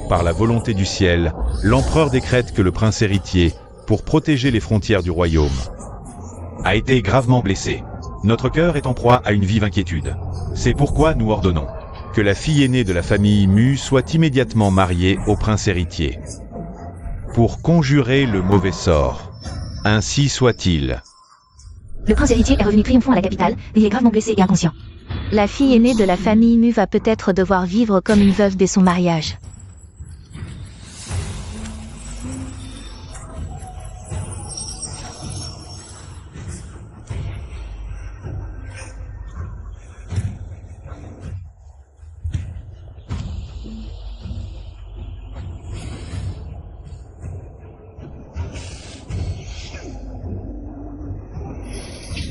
par la volonté du ciel, l'empereur décrète que le prince héritier, pour protéger les frontières du royaume, a été gravement blessé. Notre cœur est en proie à une vive inquiétude. C'est pourquoi nous ordonnons que la fille aînée de la famille Mu soit immédiatement mariée au prince héritier, pour conjurer le mauvais sort. Ainsi soit-il. Le prince héritier est revenu triomphant à la capitale, mais il est gravement blessé et inconscient. La fille aînée de la famille Mu va peut-être devoir vivre comme une veuve dès son mariage.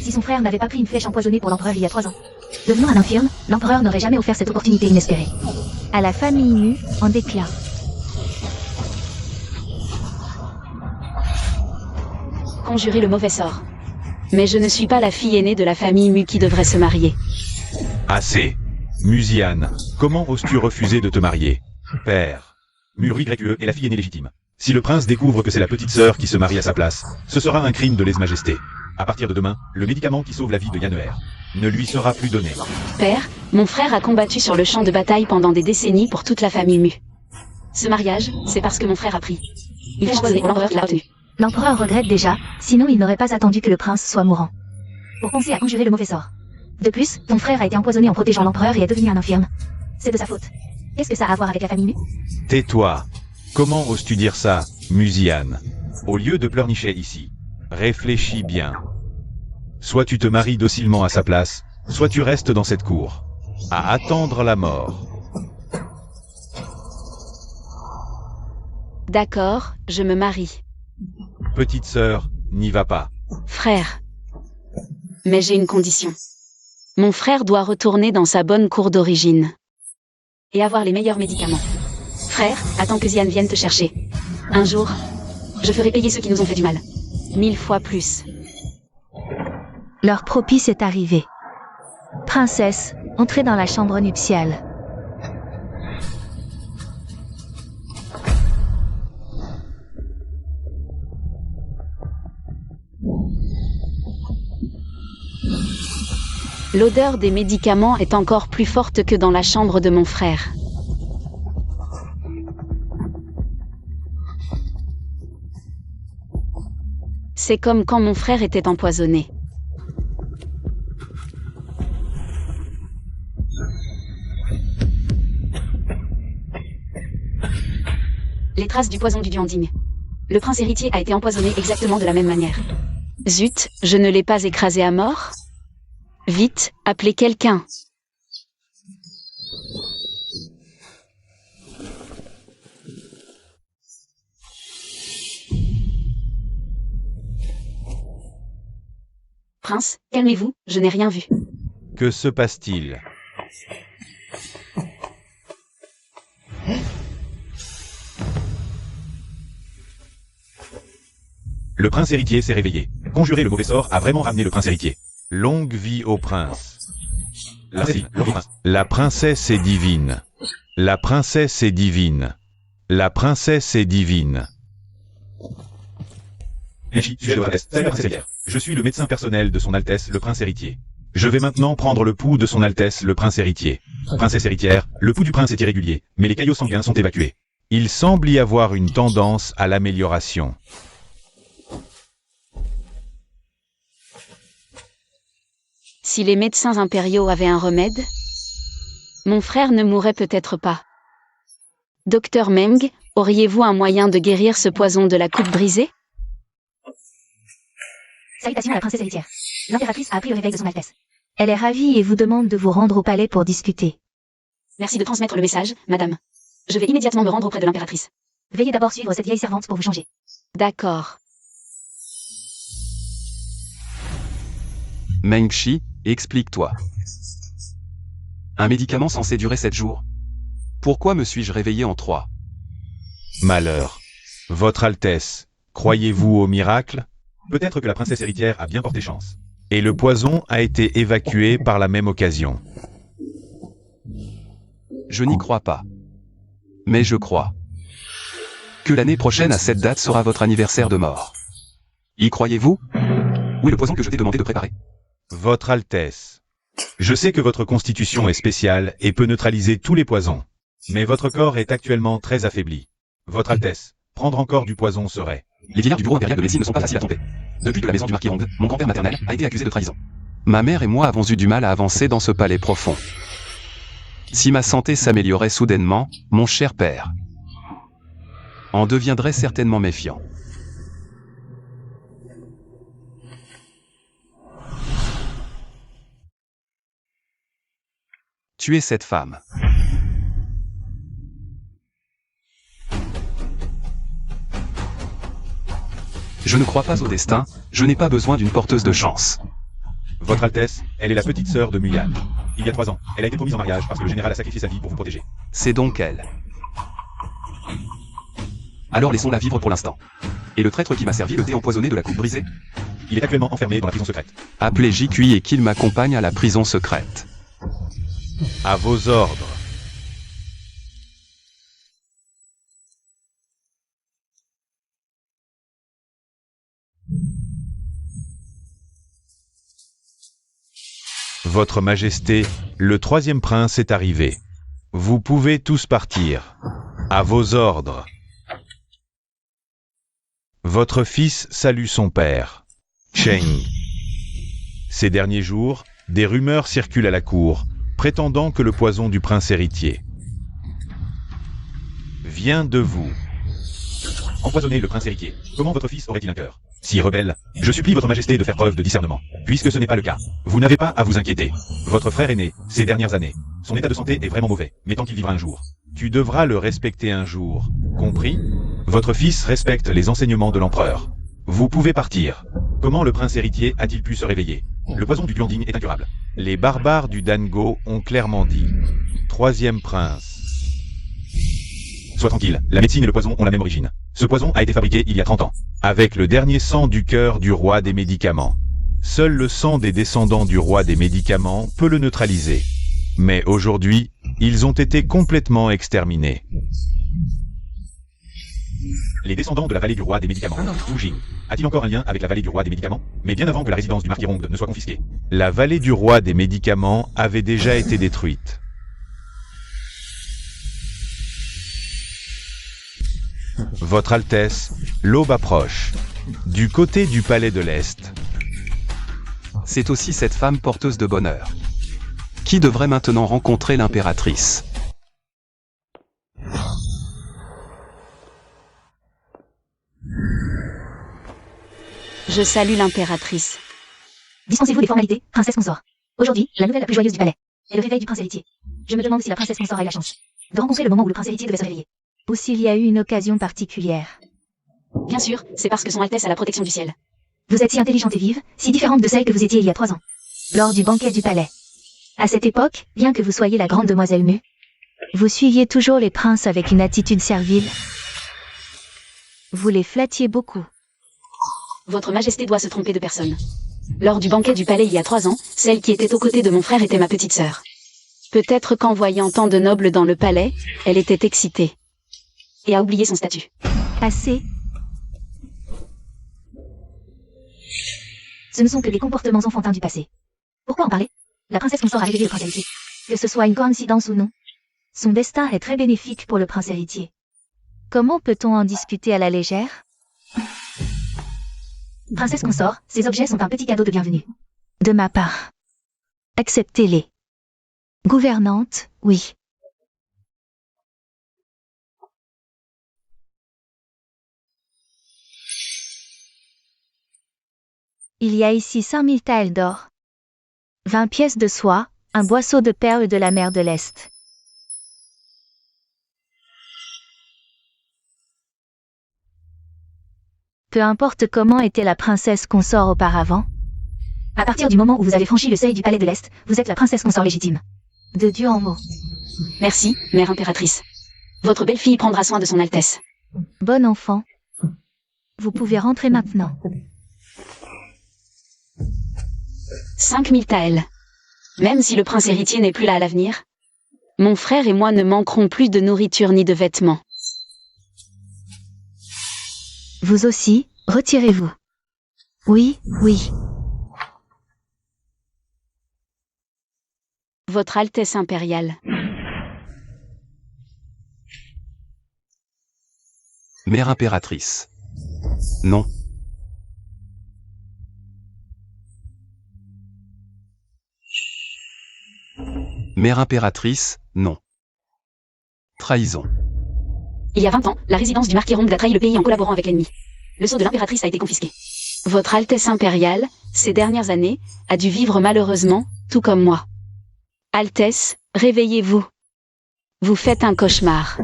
Si son frère n'avait pas pris une flèche empoisonnée pour l'empereur il y a 3 ans. Devenant un infirme, l'empereur n'aurait jamais offert cette opportunité inespérée. À la famille Mu, en déclin. Conjurer le mauvais sort. Mais je ne suis pas la fille aînée de la famille Mu qui devrait se marier. Assez. Musiane, comment oses-tu refuser de te marier? Père. Mu-YE est la fille aînée légitime. Si le prince découvre que c'est la petite sœur qui se marie à sa place, ce sera un crime de lèse-majesté. À partir de demain, le médicament qui sauve la vie de Yanner ne lui sera plus donné. Père, mon frère a combattu sur le champ de bataille pendant des décennies pour toute la famille Mu. Ce mariage, c'est parce que mon frère a pris. Il a choisi l'empereur qui l'a retenu. L'empereur regrette déjà, sinon il n'aurait pas attendu que le prince soit mourant. Pour penser à conjurer le mauvais sort. De plus, ton frère a été empoisonné en protégeant l'empereur et est devenu un infirme. C'est de sa faute. Qu'est-ce que ça a à voir avec la famille Mu? Tais-toi. Comment oses-tu dire ça, Musiane? Au lieu de pleurnicher ici, réfléchis bien. Soit tu te maries docilement à sa place, soit tu restes dans cette cour, à attendre la mort. D'accord, je me marie. Petite sœur, n'y va pas. Frère. Mais j'ai une condition. Mon frère doit retourner dans sa bonne cour d'origine. Et avoir les meilleurs médicaments. Frère, attends que Ziane vienne te chercher. Un jour, je ferai payer ceux qui nous ont fait du mal. 1000 fois plus. Leur propice est arrivé. Princesse, entrez dans la chambre nuptiale. L'odeur des médicaments est encore plus forte que dans la chambre de mon frère. C'est comme quand mon frère était empoisonné. Les traces du poison du duanding. Le prince héritier a été empoisonné exactement de la même manière. Zut, je ne l'ai pas écrasé à mort? Vite, appelez quelqu'un. Prince, calmez-vous, je n'ai rien vu. Que se passe-t-il? Le prince héritier s'est réveillé. Conjurer le mauvais sort a vraiment ramené le prince héritier. Longue vie au prince. La princesse est divine. La princesse est divine. La princesse est divine. Je suis le médecin personnel de son Altesse le prince héritier. Je vais maintenant prendre le pouls de son Altesse le prince héritier. Princesse héritière, le pouls du prince est irrégulier, mais les caillots sanguins sont évacués. Il semble y avoir une tendance à l'amélioration. Si les médecins impériaux avaient un remède, mon frère ne mourrait peut-être pas. Docteur Meng, auriez-vous un moyen de guérir ce poison de la coupe brisée? Salutations à la princesse héritière. L'impératrice a appris le réveil de son Altesse. Elle est ravie et vous demande de vous rendre au palais pour discuter. Merci de transmettre le message, madame. Je vais immédiatement me rendre auprès de l'impératrice. Veuillez d'abord suivre cette vieille servante pour vous changer. D'accord. Mengshi, explique-toi. Un médicament censé durer 7 jours. Pourquoi me suis-je réveillé en 3? Malheur. Votre Altesse, croyez-vous au miracle? Peut-être que la princesse héritière a bien porté chance. Et le poison a été évacué par la même occasion. Je n'y crois pas. Mais je crois. que l'année prochaine à cette date sera votre anniversaire de mort. Y croyez-vous? Où est le poison que je t'ai demandé de préparer? Votre Altesse. Je sais que votre constitution est spéciale et peut neutraliser tous les poisons. Mais votre corps est actuellement très affaibli. Votre Altesse, prendre encore du poison serait... Les vieillards du bureau impérial de médecine ne sont pas faciles à tromper. Depuis que la maison du marquis Rong, mon grand-père maternel, a été accusé de trahison. Ma mère et moi avons eu du mal à avancer dans ce palais profond. Si ma santé s'améliorait soudainement, mon cher père en deviendrait certainement méfiant. Tuez cette femme. Je ne crois pas au destin, je n'ai pas besoin d'une porteuse de chance. Votre Altesse, elle est la petite sœur de Muyan. Il y a 3 ans, elle a été promise en mariage parce que le général a sacrifié sa vie pour vous protéger. C'est donc elle. Alors laissons-la vivre pour l'instant. Et le traître qui m'a servi le thé empoisonné de la coupe brisée? Il est actuellement enfermé dans la prison secrète. Appelez Jicui et qu'il m'accompagne à la prison secrète. À vos ordres. Votre Majesté, le 3e prince est arrivé. Vous pouvez tous partir. À vos ordres. Votre fils salue son père. Cheng. Ces derniers jours, des rumeurs circulent à la cour, prétendant que le poison du prince héritier vient de vous. Empoisonner le prince héritier. Comment votre fils aurait-il un cœur si rebelle? Je supplie votre Majesté de faire preuve de discernement. Puisque ce n'est pas le cas, vous n'avez pas à vous inquiéter. Votre frère est né, ces dernières années. Son état de santé est vraiment mauvais, mais tant qu'il vivra un jour. Tu devras le respecter un jour. Compris? Votre fils respecte les enseignements de l'empereur. Vous pouvez partir. Comment le prince héritier a-t-il pu se réveiller? Le poison du Guanding est incurable. Les barbares du Dango ont clairement dit. 3e prince. Sois tranquille, la médecine et le poison ont la même origine. Ce poison a été fabriqué il y a 30 ans. Avec le dernier sang du cœur du roi des médicaments. Seul le sang des descendants du roi des médicaments peut le neutraliser. Mais aujourd'hui, ils ont été complètement exterminés. Les descendants de la vallée du roi des médicaments, Wu Jing, a-t-il encore un lien avec la vallée du roi des médicaments? Mais bien avant que la résidence du marquis Rong ne soit confisquée. La vallée du roi des médicaments avait déjà été détruite. Votre Altesse, l'aube approche. Du côté du palais de l'Est. C'est aussi cette femme porteuse de bonheur qui devrait maintenant rencontrer l'impératrice. Je salue l'impératrice. Dispensez-vous des formalités, princesse consort. Aujourd'hui, la nouvelle la plus joyeuse du palais est le réveil du prince héritier. Je me demande si la princesse consort a eu la chance de rencontrer le moment où le prince héritier devait se réveiller. Ou s'il y a eu une occasion particulière. Bien sûr, c'est parce que son Altesse a la protection du ciel. Vous êtes si intelligente et vive, si différente de celle que vous étiez il y a 3 ans. Lors du banquet du palais. À cette époque, bien que vous soyez la grande demoiselle Mu, vous suiviez toujours les princes avec une attitude servile. Vous les flattiez beaucoup. Votre Majesté doit se tromper de personne. Lors du banquet du palais il y a 3 ans, celle qui était aux côtés de mon frère était ma petite sœur. Peut-être qu'en voyant tant de nobles dans le palais, elle était excitée. Et a oublié son statut. Assez. Ce ne sont que des comportements enfantins du passé. Pourquoi en parler? La princesse consort a révélé le prince héritier. Que ce soit une coïncidence ou non, son destin est très bénéfique pour le prince héritier. Comment peut-on en discuter à la légère? Princesse consort, ces objets sont un petit cadeau de bienvenue. De ma part. Acceptez-les. Gouvernante, oui. Il y a ici 5000 taels d'or, 20 pièces de soie, un boisseau de perles de la mer de l'Est. Peu importe comment était la princesse consort auparavant. À partir du moment où vous avez franchi le seuil du palais de l'Est, vous êtes la princesse consort légitime. De Dieu en mots. Merci, mère impératrice. Votre belle-fille prendra soin de son Altesse. Bon enfant. Vous pouvez rentrer maintenant. 5000 taels. Même si le prince héritier n'est plus là à l'avenir, mon frère et moi ne manquerons plus de nourriture ni de vêtements. Vous aussi, retirez-vous. Oui, oui. Votre Altesse impériale. Mère impératrice. Non. Mère impératrice, non. Trahison. Il y a 20 ans, la résidence du marquis Ronde a trahi le pays en collaborant avec l'ennemi. Le sceau de l'impératrice a été confisqué. Votre Altesse impériale, ces dernières années, a dû vivre malheureusement, tout comme moi. Altesse, réveillez-vous. Vous faites un cauchemar.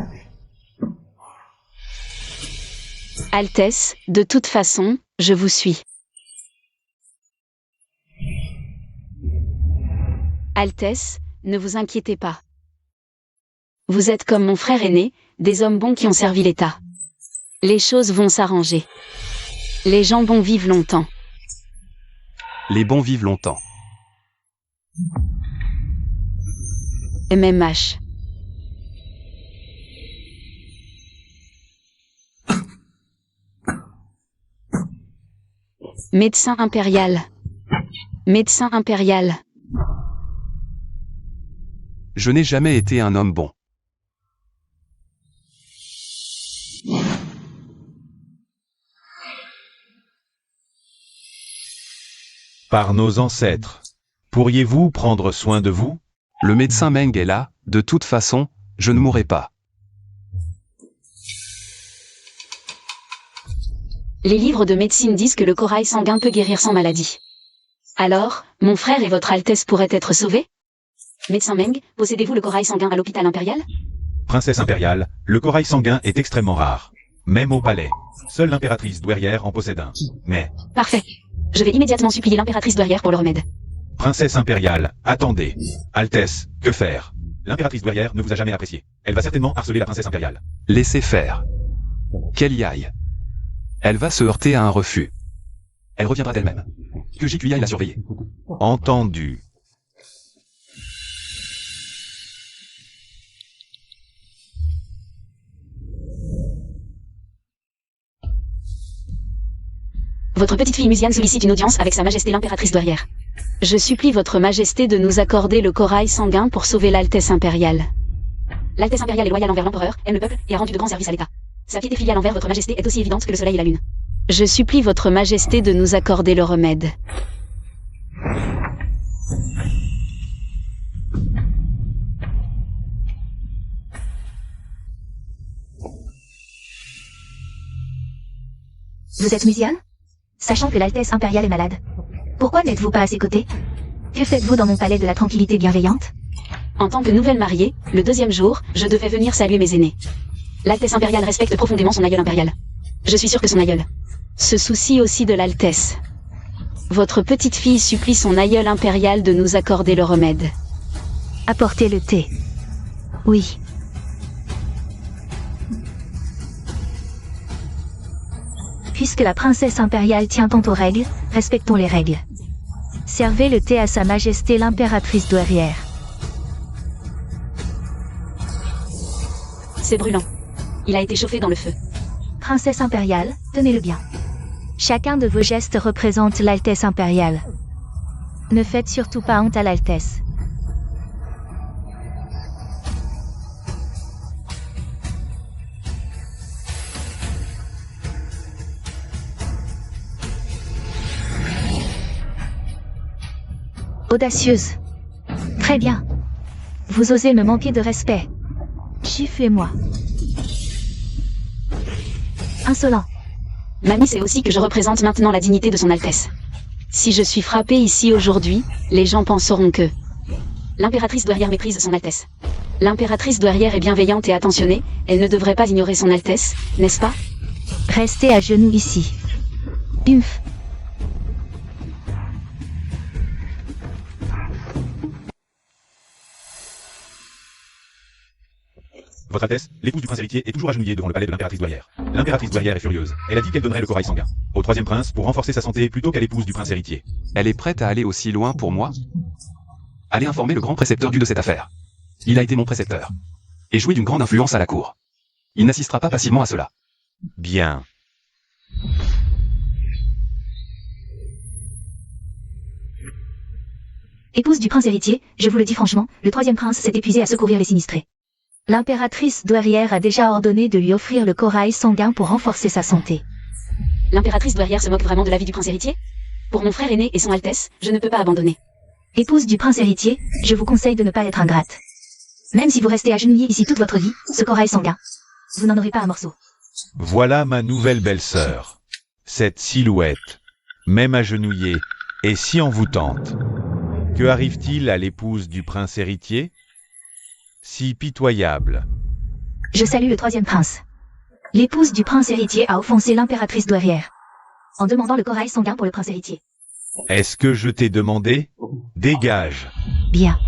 Altesse, de toute façon, je vous suis. Altesse, ne vous inquiétez pas. Vous êtes comme mon frère aîné, des hommes bons qui ont servi l'État. Les choses vont s'arranger. Les gens bons vivent longtemps. Les bons vivent longtemps. MMH. Médecin impérial. Médecin impérial. Je n'ai jamais été un homme bon. Par nos ancêtres. Pourriez-vous prendre soin de vous? Le médecin Meng est là, de toute façon, je ne mourrai pas. Les livres de médecine disent que le corail sanguin peut guérir sans maladie. Alors, mon frère et votre Altesse pourraient être sauvés? Médecin Meng, possédez-vous le corail sanguin à l'hôpital impérial? Princesse impériale, le corail sanguin est extrêmement rare. Même au palais. Seule l'impératrice douairière en possède un. Mais, Parfait. Je vais immédiatement supplier l'impératrice douairière pour le remède. princesse impériale, attendez. Altesse, que faire? L'impératrice douairière ne vous a jamais apprécié. Elle va certainement harceler la princesse impériale. Laissez faire. Qu'elle y aille. Elle va se heurter à un refus. Elle reviendra d'elle-même. Que Jikuya aille la surveiller. Entendu. Votre petite fille Musiane sollicite une audience avec Sa Majesté l'impératrice douairière. Je supplie votre Majesté de nous accorder le corail sanguin pour sauver l'Altesse impériale. L'Altesse impériale est loyale envers l'empereur, aime le peuple et a rendu de grands services à l'État. Sa piété filiale envers votre Majesté est aussi évidente que le soleil et la lune. Je supplie votre Majesté de nous accorder le remède. Vous êtes Musiane? Sachant que l'Altesse impériale est malade. Pourquoi n'êtes-vous pas à ses côtés? Que faites-vous dans mon palais de la tranquillité bienveillante? En tant que nouvelle mariée, le deuxième jour, je devais venir saluer mes aînés. L'Altesse impériale respecte profondément son aïeul impérial. Je suis sûre que son aïeul se soucie aussi de l'Altesse. Votre petite fille supplie son aïeul impérial de nous accorder le remède. Apportez le thé. Oui. Puisque la princesse impériale tient tant aux règles, respectons les règles. Servez le thé à Sa Majesté l'impératrice douairière. C'est brûlant. Il a été chauffé dans le feu. Princesse impériale, tenez-le bien. Chacun de vos gestes représente l'Altesse impériale. Ne faites surtout pas honte à l'Altesse. Audacieuse. Très bien. Vous osez me manquer de respect. Chiffez-moi. Insolent. Mamie sait aussi que je représente maintenant la dignité de son Altesse. Si je suis frappée ici aujourd'hui, les gens penseront que l'impératrice douairière méprise son Altesse. L'impératrice douairière est bienveillante et attentionnée, elle ne devrait pas ignorer son Altesse, n'est-ce pas? Restez à genoux ici. Umph. Votre Altesse, l'épouse du prince héritier est toujours agenouillée devant le palais de l'impératrice douairière. L'impératrice douairière est furieuse. Elle a dit qu'elle donnerait le corail sanguin au troisième prince pour renforcer sa santé plutôt qu'à l'épouse du prince héritier. Elle est prête à aller aussi loin pour moi? Allez informer le grand précepteur du de cette affaire. Il a été mon précepteur. Et jouit d'une grande influence à la cour. Il n'assistera pas facilement à cela. Bien. Épouse du prince héritier, je vous le dis franchement, le troisième prince s'est épuisé à secourir les sinistrés. L'impératrice douairière a déjà ordonné de lui offrir le corail sanguin pour renforcer sa santé. L'impératrice douairière se moque vraiment de la vie du prince héritier? Pour mon frère aîné et son Altesse, je ne peux pas abandonner. Épouse du prince héritier, je vous conseille de ne pas être ingrate. Même si vous restez agenouillée ici toute votre vie, ce corail sanguin, vous n'en aurez pas un morceau. Voilà ma nouvelle belle-sœur. Cette silhouette, même agenouillée, est si envoûtante. Que arrive-t-il à l'épouse du prince héritier? Si pitoyable. Je salue le troisième prince. L'épouse du prince héritier a offensé l'impératrice douairière en demandant le corail sanguin pour le prince héritier. Est-ce que je t'ai demandé? Dégage. Bien.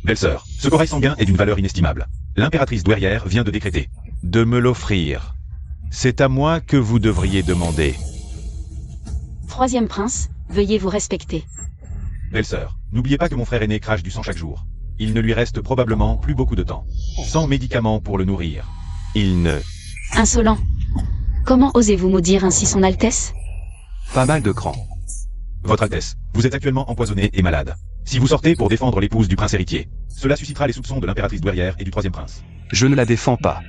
Belle-sœur, ce corail sanguin est d'une valeur inestimable. L'impératrice douairière vient de décréter de me l'offrir. C'est à moi que vous devriez demander. Troisième prince, veuillez vous respecter. Belle-sœur, n'oubliez pas que mon frère aîné crache du sang chaque jour. Il ne lui reste probablement plus beaucoup de temps. Sans médicaments pour le nourrir. Il ne... Insolent. Comment osez-vous maudire ainsi son Altesse? Pas mal de cran. Votre Altesse, vous êtes actuellement empoisonné et malade. Si vous sortez pour défendre l'épouse du prince héritier, cela suscitera les soupçons de l'impératrice douairière et du troisième prince. Je ne la défends pas.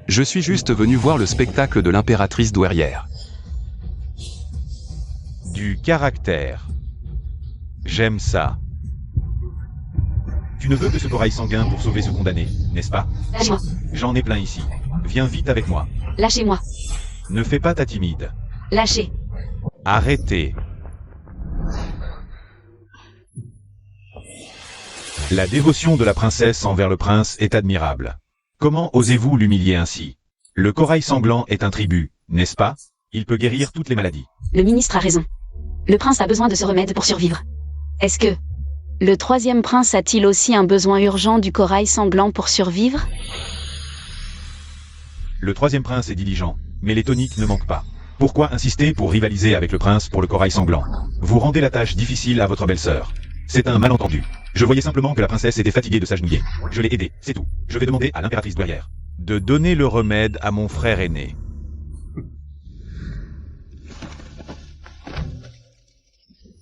Je suis juste venu voir le spectacle de l'impératrice douairière. Du caractère. J'aime ça. Tu ne veux que ce corail sanguin pour sauver ce condamné, n'est-ce pas? Lâchez-moi. J'en ai plein ici. Viens vite avec moi. Lâchez-moi. Ne fais pas ta timide. Lâchez. Arrêtez. La dévotion de la princesse envers le prince est admirable. Comment osez-vous l'humilier ainsi? Le corail sanglant est un tribut, n'est-ce pas? Il peut guérir toutes les maladies. Le ministre a raison. Le prince a besoin de ce remède pour survivre. Est-ce que le troisième prince a-t-il aussi un besoin urgent du corail sanglant pour survivre? Le troisième prince est diligent, mais les toniques ne manquent pas. Pourquoi insister pour rivaliser avec le prince pour le corail sanglant? Vous rendez la tâche difficile à votre belle-sœur. C'est un malentendu. Je voyais simplement que la princesse était fatiguée de s'agenouiller. Je l'ai aidée, c'est tout. Je vais demander à l'impératrice douairière de donner le remède à mon frère aîné.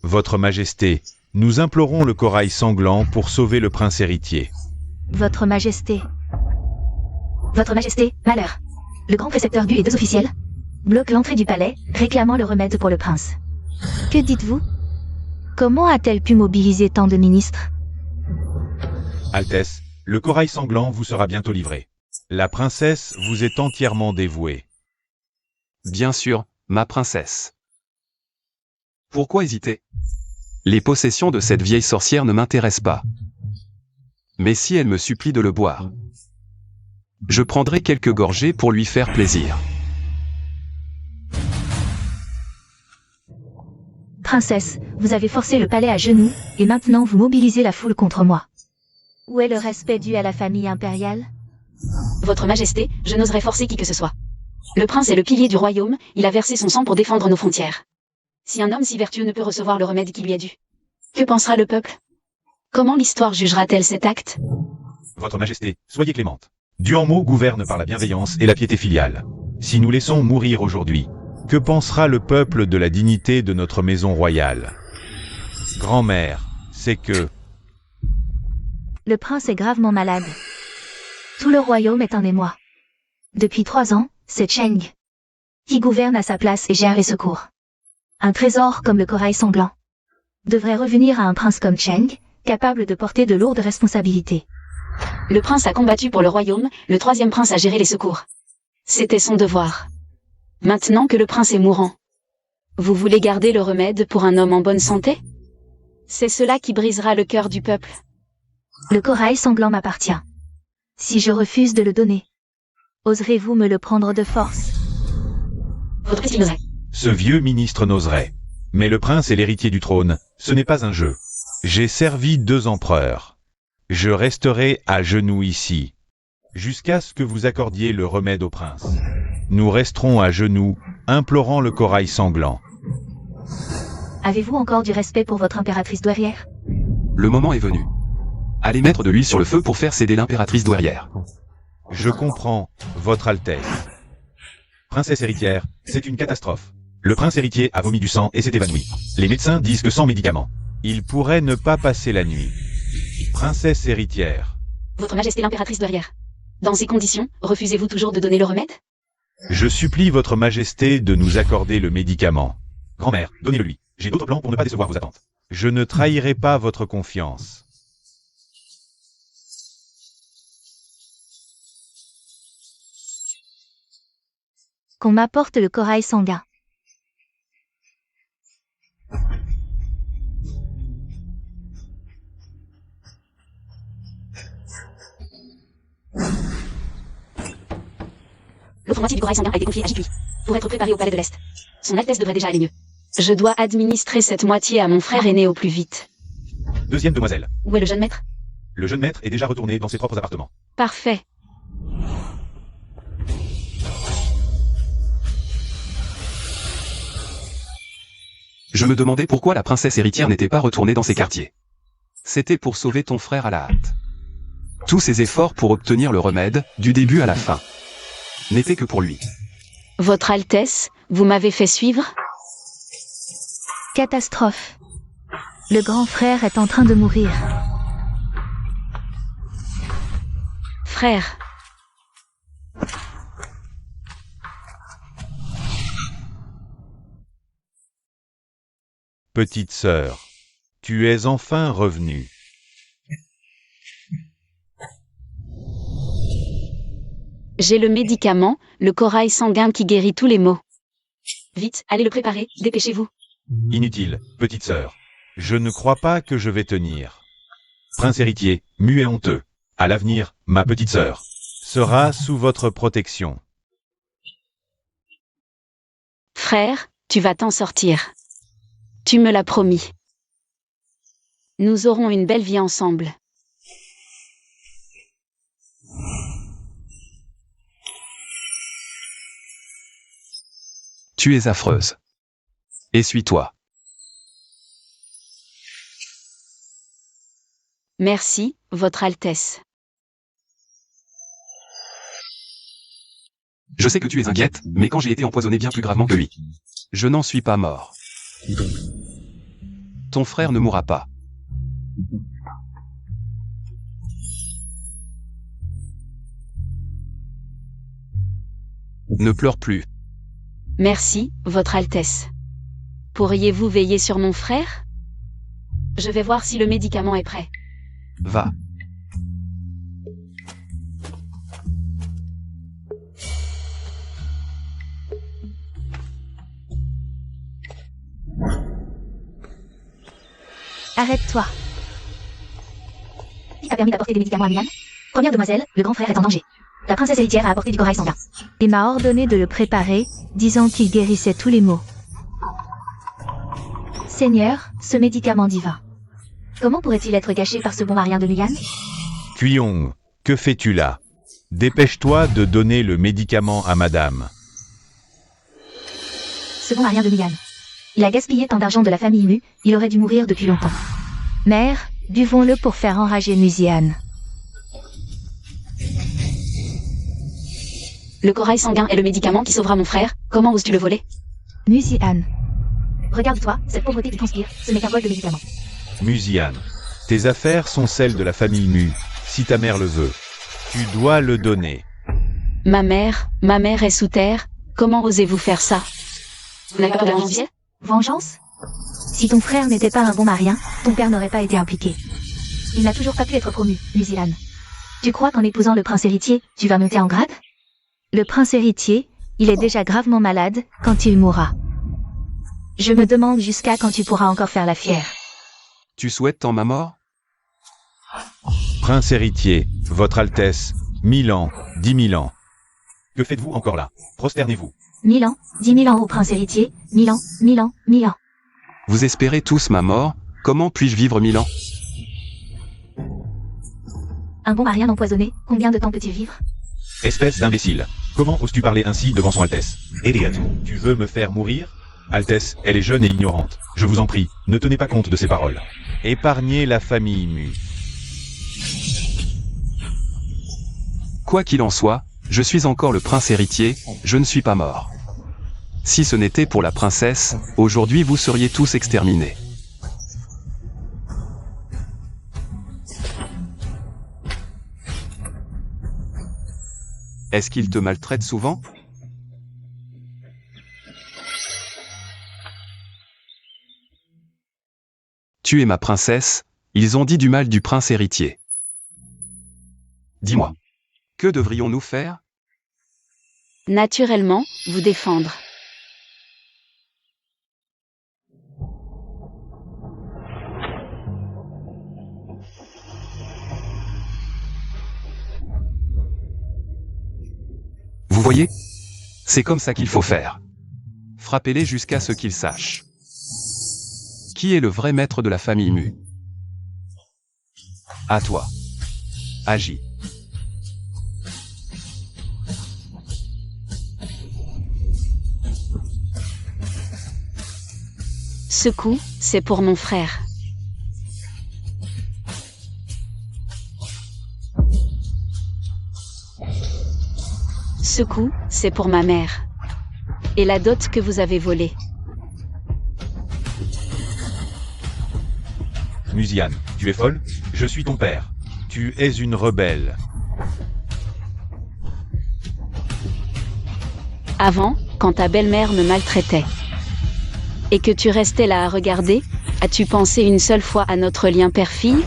Votre Majesté, nous implorons le corail sanglant pour sauver le prince héritier. Votre Majesté. Votre Majesté, malheur. Le grand précepteur Du et deux officiels bloquent l'entrée du palais, réclamant le remède pour le prince. Que dites-vous? Comment a-t-elle pu mobiliser tant de ministres? Altesse, le corail sanglant vous sera bientôt livré. La princesse vous est entièrement dévouée. Bien sûr, ma princesse. Pourquoi hésiter? Les possessions de cette vieille sorcière ne m'intéressent pas. Mais si elle me supplie de le boire, je prendrai quelques gorgées pour lui faire plaisir. Princesse, vous avez forcé le palais à genoux, et maintenant vous mobilisez la foule contre moi. Où est le respect dû à la famille impériale? Votre Majesté, je n'oserais forcer qui que ce soit. Le prince est le pilier du royaume, il a versé son sang pour défendre nos frontières. Si un homme si vertueux ne peut recevoir le remède qui lui est dû, que pensera le peuple? Comment l'histoire jugera-t-elle cet acte? Votre Majesté, soyez clémente. Duanmo gouverne par la bienveillance et la piété filiale. Si nous laissons mourir aujourd'hui, que pensera le peuple de la dignité de notre maison royale? Grand-mère, c'est que... Le prince est gravement malade. Tout le royaume est en émoi. Depuis 3 ans, c'est Cheng qui gouverne à sa place et gère les secours. Un trésor comme le corail sanglant devrait revenir à un prince comme Cheng, capable de porter de lourdes responsabilités. Le prince a combattu pour le royaume, le troisième prince a géré les secours. C'était son devoir. Maintenant que le prince est mourant, vous voulez garder le remède pour un homme en bonne santé? C'est cela qui brisera le cœur du peuple. Le corail sanglant m'appartient. Si je refuse de le donner, Oserez-vous me le prendre de force? Votre Majesté n'oserait. Ce vieux ministre n'oserait. Mais le prince est l'héritier du trône, ce n'est pas un jeu. J'ai servi 2 empereurs. Je resterai à genoux ici, jusqu'à ce que vous accordiez le remède au prince. Nous resterons à genoux, implorant le corail sanglant. Avez-vous encore du respect pour votre impératrice douairière? Le moment est venu. Allez mettre de l'huile sur le feu pour faire céder l'impératrice douairière. Je comprends, votre Altesse. Princesse héritière, c'est une catastrophe. Le prince héritier a vomi du sang et s'est évanoui. Les médecins disent que sans médicaments, Il pourrait ne pas passer la nuit. Princesse héritière. Votre Majesté l'impératrice douairière. Dans ces conditions, refusez-vous toujours de donner le remède? Je supplie votre majesté de nous accorder le médicament. Grand-mère, donnez-le-lui. J'ai d'autres plans pour ne pas décevoir vos attentes. Je ne trahirai pas votre confiance. Qu'on m'apporte le corail sanguin. L'autre moitié du corail sanguin a été confiée à Jipui, pour être préparée au palais de l'Est. Son Altesse devrait déjà aller mieux. Je dois administrer cette moitié à mon frère aîné au plus vite. Deuxième demoiselle. Où est le jeune maître? Le jeune maître est déjà retourné dans ses propres appartements. Parfait. Je me demandais pourquoi la princesse héritière n'était pas retournée dans ses quartiers. C'était pour sauver ton frère à la hâte. Tous ses efforts pour obtenir le remède, du début à la fin, n'étaient que pour lui. Votre Altesse, vous m'avez fait suivre? Catastrophe. Le grand frère est en train de mourir. Frère. Petite sœur, tu es enfin revenue. J'ai le médicament, le corail sanguin qui guérit tous les maux. Vite, allez le préparer, dépêchez-vous. Inutile, petite sœur. Je ne crois pas que je vais tenir. Prince héritier, muet honteux. À l'avenir, ma petite sœur sera sous votre protection. Frère, tu vas t'en sortir. Tu me l'as promis. Nous aurons une belle vie ensemble. Tu es affreuse. Essuie-toi. Merci, Votre Altesse. Je sais que tu es inquiète, mais quand j'ai été empoisonné bien plus gravement que lui. Je n'en suis pas mort. Ton frère ne mourra pas. Ne pleure plus. Merci, Votre Altesse. Pourriez-vous veiller sur mon frère? Je vais voir si le médicament est prêt. Va. Arrête-toi. Qui t'a permis d'apporter des médicaments à Milan? Première demoiselle, le grand frère est en danger. La princesse héritière a apporté du corail sanguin. Il m'a ordonné de le préparer, disant qu'il guérissait tous les maux. Seigneur, ce médicament divin. Comment pourrait-il être gâché par ce bon marien de Milan? Kuyong, que fais-tu là? Dépêche-toi de donner le médicament à madame. Ce bon marien de Milan. Il a gaspillé tant d'argent de la famille Mu, il aurait dû mourir depuis longtemps. Mère, buvons-le pour faire enrager Musiane. Le corail sanguin est le médicament qui sauvera mon frère. Comment oses-tu le voler? Musiane. Regarde-toi, cette pauvreté qui transpire, ce n'est qu'un vol de médicaments. Musiane, tes affaires sont celles de la famille Mu. Si ta mère le veut, tu dois le donner. Ma mère est sous terre. Comment osez-vous faire ça? Vous n'avez pas de vengeance? Vengeance? Si ton frère n'était pas un bon marien, ton père n'aurait pas été impliqué. Il n'a toujours pas pu être promu, Musilan. Tu crois qu'en épousant le prince héritier, tu vas monter en grade? Le prince héritier, il est déjà gravement malade quand il mourra. Je me demande jusqu'à quand tu pourras encore faire la fière. Tu souhaites tant ma mort? Prince héritier, votre Altesse, 1000 ans, 10 000 ans. Que faites-vous encore là? Prosternez-vous. 1000 ans, 10 000 ans au prince héritier, 1000 ans, 1000 ans, 1000 ans. Vous espérez tous ma mort? Comment puis-je vivre 1000 ans? Un bon marien empoisonné, combien de temps peut-il vivre? Espèce d'imbécile. Comment oses-tu parler ainsi devant son Altesse? Idiot. Tu veux me faire mourir? Altesse, elle est jeune et ignorante. Je vous en prie, ne tenez pas compte de ces paroles. Épargnez la famille Mu. Quoi qu'il en soit, je suis encore le prince héritier, je ne suis pas mort. Si ce n'était pour la princesse, aujourd'hui vous seriez tous exterminés. Est-ce qu'il te maltraite souvent? Tu es ma princesse, ils ont dit du mal du prince héritier. Dis-moi, que devrions-nous faire? Naturellement, vous défendre. Vous voyez? C'est comme ça qu'il faut faire. Frappez-les jusqu'à ce qu'ils sachent. Qui est le vrai maître de la famille Mu? À toi. Agis. Ce coup, c'est pour mon frère. Ce coup, c'est pour ma mère. Et la dot que vous avez volée. Musiane, tu es folle? Je suis ton père. Tu es une rebelle. Avant, quand ta belle-mère me maltraitait. Et que tu restais là à regarder, as-tu pensé une seule fois à notre lien père-fille?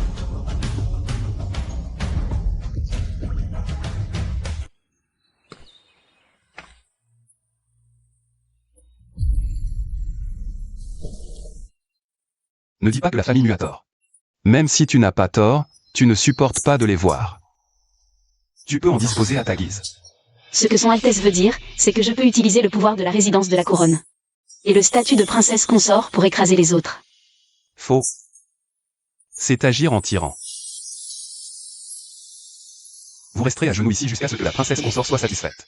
Ne dis pas que la famille Mu a tort. Même si tu n'as pas tort, tu ne supportes pas de les voir. Tu peux en disposer à ta guise. Ce que son Altesse veut dire, c'est que je peux utiliser le pouvoir de la résidence de la couronne. Et le statut de princesse consort pour écraser les autres. Faux. C'est agir en tyran. Vous resterez à genoux ici jusqu'à ce que la princesse consort soit satisfaite.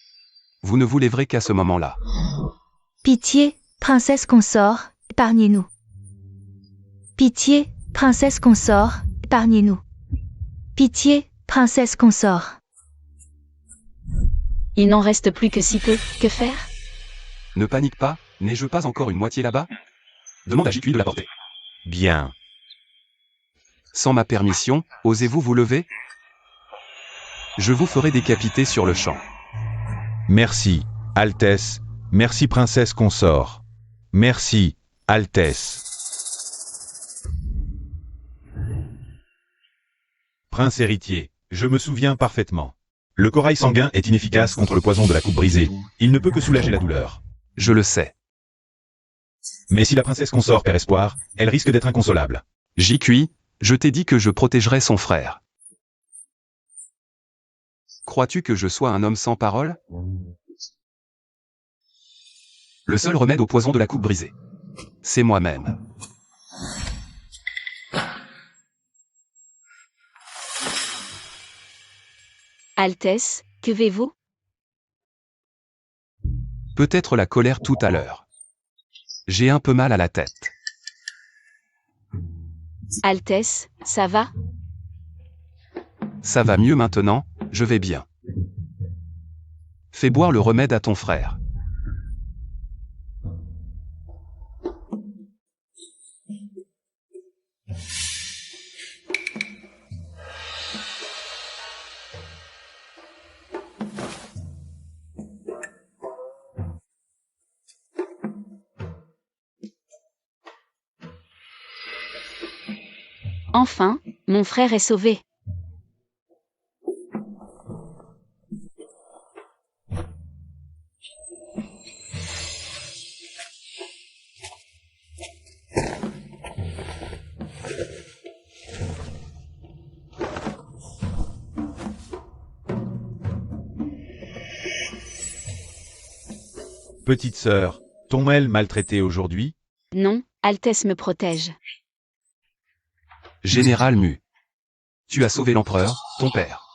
Vous ne vous lèverez qu'à ce moment-là. Pitié, princesse consort, épargnez-nous. Pitié, princesse consort, épargnez-nous. Pitié, princesse consort. Il n'en reste plus que si peu, que faire? Ne panique pas, n'ai-je pas encore une moitié là-bas? Demande à JQI de la porter. Bien. Sans ma permission, osez-vous vous lever? Je vous ferai décapiter sur le champ. Merci, Altesse. Merci, princesse consort. Merci, Altesse. Prince héritier, je me souviens parfaitement. Le corail sanguin est inefficace contre le poison de la coupe brisée. Il ne peut que soulager la douleur. Je le sais. Mais si la princesse consort perd espoir, elle risque d'être inconsolable. JQI, je t'ai dit que je protégerais son frère. Crois-tu que je sois un homme sans parole? Le seul remède au poison de la coupe brisée, c'est moi-même. Altesse, que vais-vous? Peut-être la colère tout à l'heure. J'ai un peu mal à la tête. Altesse, ça va? Ça va mieux maintenant, je vais bien. Fais boire le remède à ton frère. Enfin, mon frère est sauvé. Petite sœur, t'ont elles maltraité aujourd'hui? Non, Altesse me protège. Général Mu. Tu as sauvé l'empereur, ton père.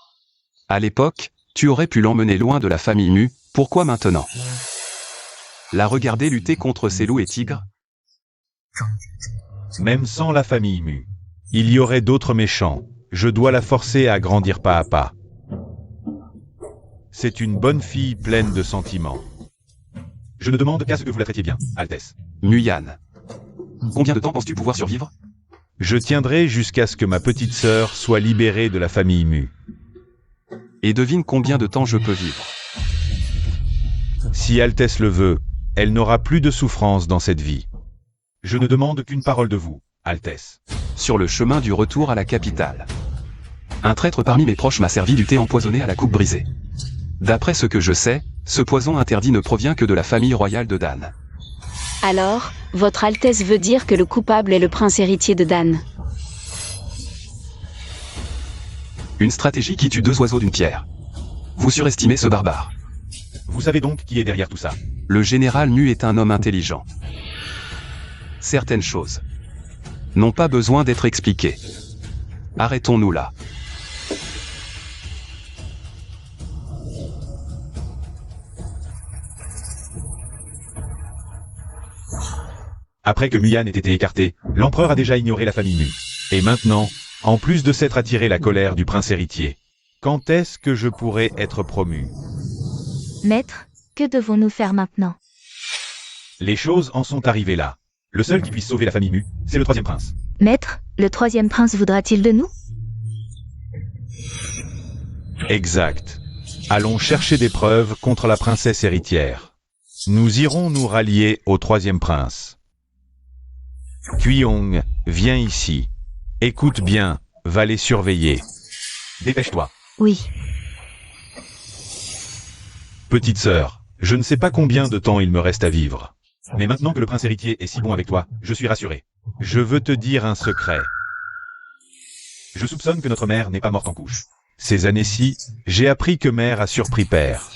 À l'époque, tu aurais pu l'emmener loin de la famille Mu, pourquoi maintenant? La regarder lutter contre ces loups et tigres? Même sans la famille Mu, il y aurait d'autres méchants. Je dois la forcer à grandir pas à pas. C'est une bonne fille pleine de sentiments. Je ne demande qu'à ce que vous la traitiez bien, Altesse. Muyan. Combien de temps penses-tu pouvoir survivre? Je tiendrai jusqu'à ce que ma petite sœur soit libérée de la famille Mu. Et devine combien de temps je peux vivre. Si Altesse le veut, elle n'aura plus de souffrance dans cette vie. Je ne demande qu'une parole de vous, Altesse. Sur le chemin du retour à la capitale. Un traître parmi mes proches m'a servi du thé empoisonné à la coupe brisée. D'après ce que je sais, ce poison interdit ne provient que de la famille royale de Dan. Alors, votre Altesse veut dire que le coupable est le prince héritier de Dan. Une stratégie qui tue deux oiseaux d'une pierre. Vous surestimez ce barbare. Vous savez donc qui est derrière tout ça? Le général Mu est un homme intelligent. Certaines choses n'ont pas besoin d'être expliquées. Arrêtons-nous là. Après que Muyan ait été écarté, l'empereur a déjà ignoré la famille Mu. Et maintenant, en plus de s'être attiré la colère du prince héritier, quand est-ce que je pourrais être promu? Maître, que devons-nous faire maintenant? Les choses en sont arrivées là. Le seul qui puisse sauver la famille Mu, c'est le troisième prince. Maître, le troisième prince voudra-t-il de nous? Exact. Allons chercher des preuves contre la princesse héritière. Nous irons nous rallier au troisième prince. Kuyong, viens ici. Écoute bien, va les surveiller. Dépêche-toi. Oui. Petite sœur, je ne sais pas combien de temps il me reste à vivre. Mais maintenant que le prince héritier est si bon avec toi, je suis rassuré. Je veux te dire un secret. Je soupçonne que notre mère n'est pas morte en couche. Ces années-ci, j'ai appris que mère a surpris père,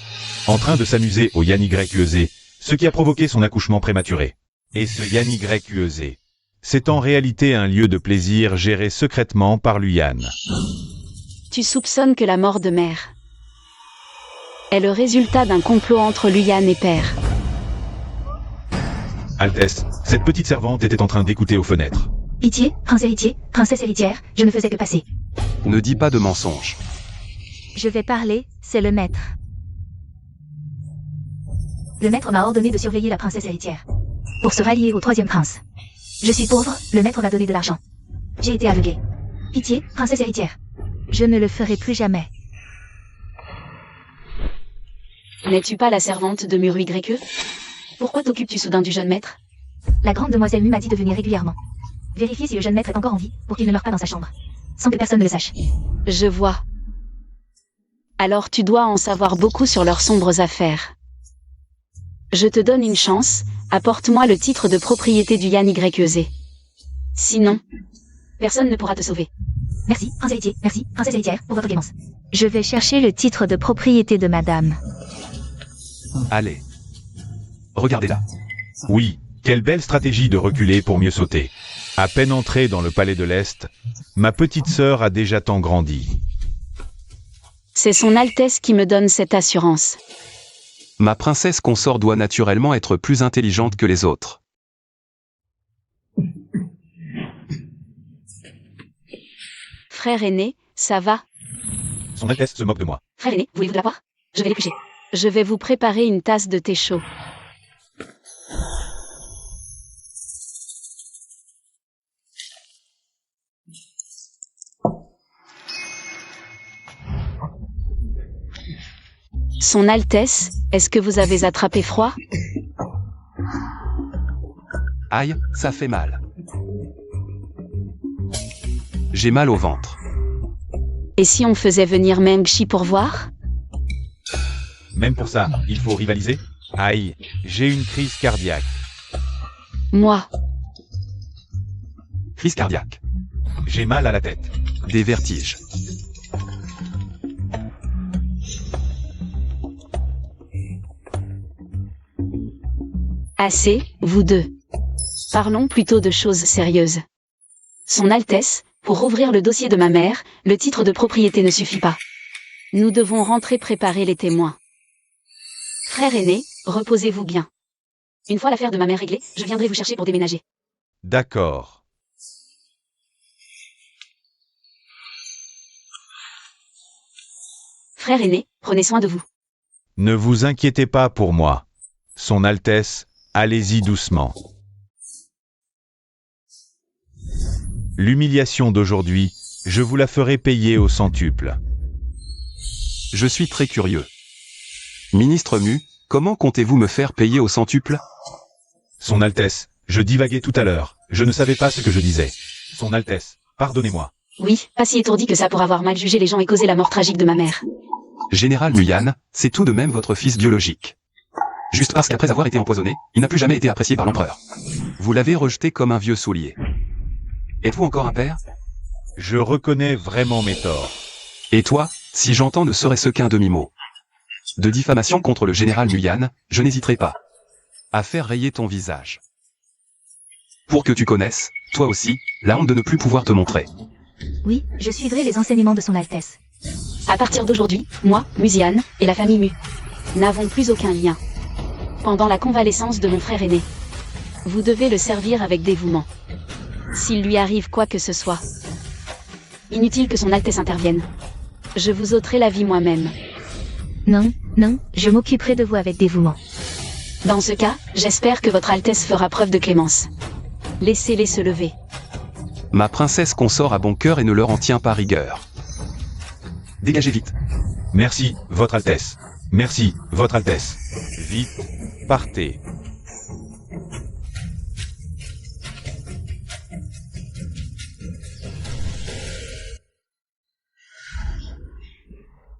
en train de s'amuser au Yannigrekueze, ce qui a provoqué son accouchement prématuré. Et ce Yannigrekueze, c'est en réalité un lieu de plaisir géré secrètement par Luyan. Tu soupçonnes que la mort de mère est le résultat d'un complot entre Luyan et père. Altesse, cette petite servante était en train d'écouter aux fenêtres. Pitié, prince héritier, princesse héritière, je ne faisais que passer. Ne dis pas de mensonges. Je vais parler, c'est le maître. Le maître m'a ordonné de surveiller la princesse héritière. Pour se rallier au troisième prince. Je suis pauvre, le maître m'a donné de l'argent. J'ai été aveuglé. Pitié, princesse héritière. Je ne le ferai plus jamais. N'es-tu pas la servante de Muru Gréqueux? Pourquoi t'occupes-tu soudain du jeune maître? La grande demoiselle Mu m'a dit de venir régulièrement. Vérifier si le jeune maître est encore en vie, pour qu'il ne meure pas dans sa chambre. Sans que personne ne le sache. Je vois. Alors tu dois en savoir beaucoup sur leurs sombres affaires. Je te donne une chance, apporte-moi le titre de propriété du Yannigrekueze. Sinon, personne ne pourra te sauver. Merci, prince héritier, merci, princesse héritière, pour votre clémence. Je vais chercher le titre de propriété de madame. Allez. Regardez-la. Oui, quelle belle stratégie de reculer pour mieux sauter. À peine entrée dans le palais de l'Est, ma petite sœur a déjà tant grandi. C'est son Altesse qui me donne cette assurance. Ma princesse consort doit naturellement être plus intelligente que les autres. Frère aîné, ça va? Son Altesse se moque de moi. Frère aîné, voulez-vous de la boire? Je vais l'éplucher. Je vais vous préparer une tasse de thé chaud. Son Altesse, est-ce que vous avez attrapé froid? Aïe, ça fait mal. J'ai mal au ventre. Et si on faisait venir Mengshi pour voir? Même pour ça, il faut rivaliser? Aïe, j'ai une crise cardiaque. Moi. Crise cardiaque. J'ai mal à la tête. Des vertiges. Assez, vous deux. Parlons plutôt de choses sérieuses. Son Altesse, pour ouvrir le dossier de ma mère, le titre de propriété ne suffit pas. Nous devons rentrer préparer les témoins. Frère aîné, reposez-vous bien. Une fois l'affaire de ma mère réglée, je viendrai vous chercher pour déménager. D'accord. Frère aîné, prenez soin de vous. Ne vous inquiétez pas pour moi. Son Altesse, allez-y doucement. L'humiliation d'aujourd'hui, je vous la ferai payer au centuple. Je suis très curieux. Ministre Mu, Comment comptez-vous me faire payer au centuple? Son Altesse, je divaguais tout à l'heure, je ne savais pas ce que je disais. Son Altesse, pardonnez-moi. Oui, pas si étourdi que ça pour avoir mal jugé les gens et causé la mort tragique de ma mère. Général Muyan, c'est tout de même votre fils biologique. Juste parce qu'après avoir été empoisonné, il n'a plus jamais été apprécié par l'empereur. Vous l'avez rejeté comme un vieux soulier. Êtes-vous encore un père? Je reconnais vraiment mes torts. Et toi, si j'entends ne serait-ce qu'un demi-mot de diffamation contre le général Muyan, je n'hésiterai pas à faire rayer ton visage. Pour que tu connaisses, toi aussi, la honte de ne plus pouvoir te montrer. Oui, je suivrai les enseignements de son Altesse. À partir d'aujourd'hui, moi, Musiane, et la famille Mu, n'avons plus aucun lien. Pendant la convalescence de mon frère aîné, vous devez le servir avec dévouement. S'il lui arrive quoi que ce soit, inutile que son Altesse intervienne. Je vous ôterai la vie moi-même. Non, non, je m'occuperai de vous avec dévouement. Dans ce cas, j'espère que votre Altesse fera preuve de clémence. Laissez-les se lever. Ma princesse consort a bon cœur et ne leur en tient pas rigueur. Dégagez vite. Merci, Votre Altesse. Merci, Votre Altesse. Vite, partez.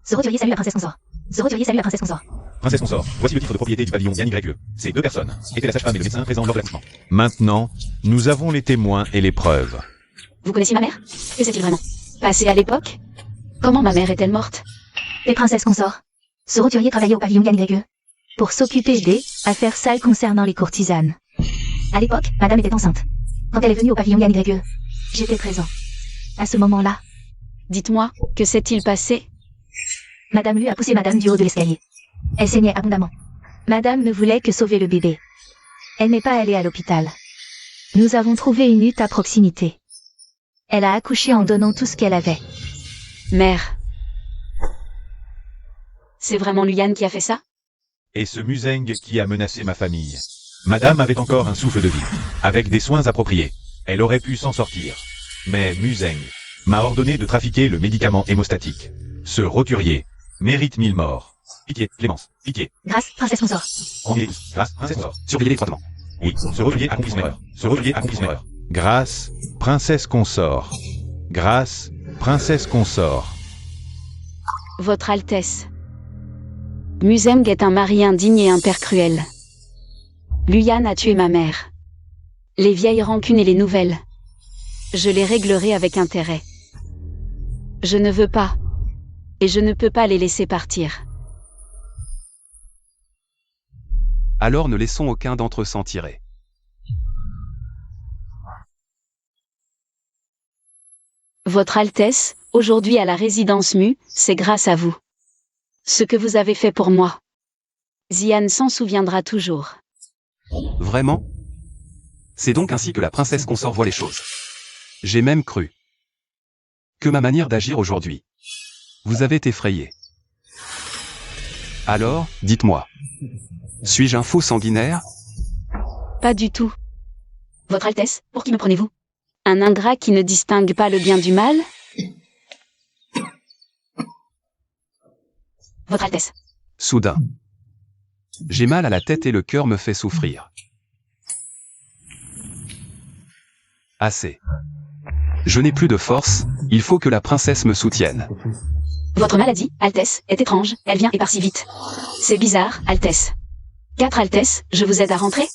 Zoro Turier salue la princesse consort. Zoro Turier salue la princesse consort. Princesse consort, voici le titre de propriété du pavillon Yann YE. Ces deux personnes étaient la sage-femme et le médecin présents lors de l'accouchement. Maintenant, nous avons les témoins et les preuves. Vous connaissiez ma mère? Que c'est-il vraiment? Passé à l'époque? Comment ma mère est-elle morte? Les princesses consorts. Zoro Turier travaillait au pavillon Yann YE pour s'occuper des affaires sales concernant les courtisanes. À l'époque, madame était enceinte. Quand elle est venue au pavillon Yann YE, j'étais présent. À ce moment-là, Dites-moi, que s'est-il passé? madame Lu a poussé madame du haut de l'escalier. Elle saignait abondamment. Madame ne voulait que sauver le bébé. Elle n'est pas allée à l'hôpital. Nous avons trouvé une hutte à proximité. Elle a accouché en donnant tout ce qu'elle avait. Mère. C'est vraiment Luyan qui a fait ça? Et ce Museng qui a menacé ma famille. Madame avait encore un souffle de vie. Avec des soins appropriés, elle aurait pu s'en sortir. Mais Museng m'a ordonné de trafiquer le médicament hémostatique. Ce roturier mérite 1000 morts. Pitié, Clémence, pitié. Grâce, princesse consort. On y est tous. Grâce, princesse consort. Surveillez-les étroitement. Oui, ce roturier accomplit son erreur. Ce roturier accomplit son erreur. Grâce, princesse consort. Grâce, princesse consort. Votre Altesse. Museng est un mari indigne et un père cruel. Luyan a tué ma mère. Les vieilles rancunes et les nouvelles. Je les réglerai avec intérêt. Je ne veux pas. Et je ne peux pas les laisser partir. Alors ne laissons aucun d'entre eux s'en tirer. Votre Altesse, aujourd'hui à la résidence Mu, c'est grâce à vous. Ce que vous avez fait pour moi. Xian s'en souviendra toujours. Vraiment? C'est donc ainsi que la princesse consort voit les choses. J'ai même cru que ma manière d'agir aujourd'hui vous avait effrayé. Alors, dites-moi, suis-je un faux sanguinaire? Pas du tout. Votre Altesse, pour qui me prenez-vous? Un ingrat qui ne distingue pas le bien du mal? Votre Altesse. Soudain, j'ai mal à la tête et le cœur me fait souffrir. Assez. Je n'ai plus de force, il faut que la princesse me soutienne. Votre maladie, Altesse, est étrange, elle vient et part si vite. C'est bizarre, Altesse. 4 Altesse, je vous aide à rentrer?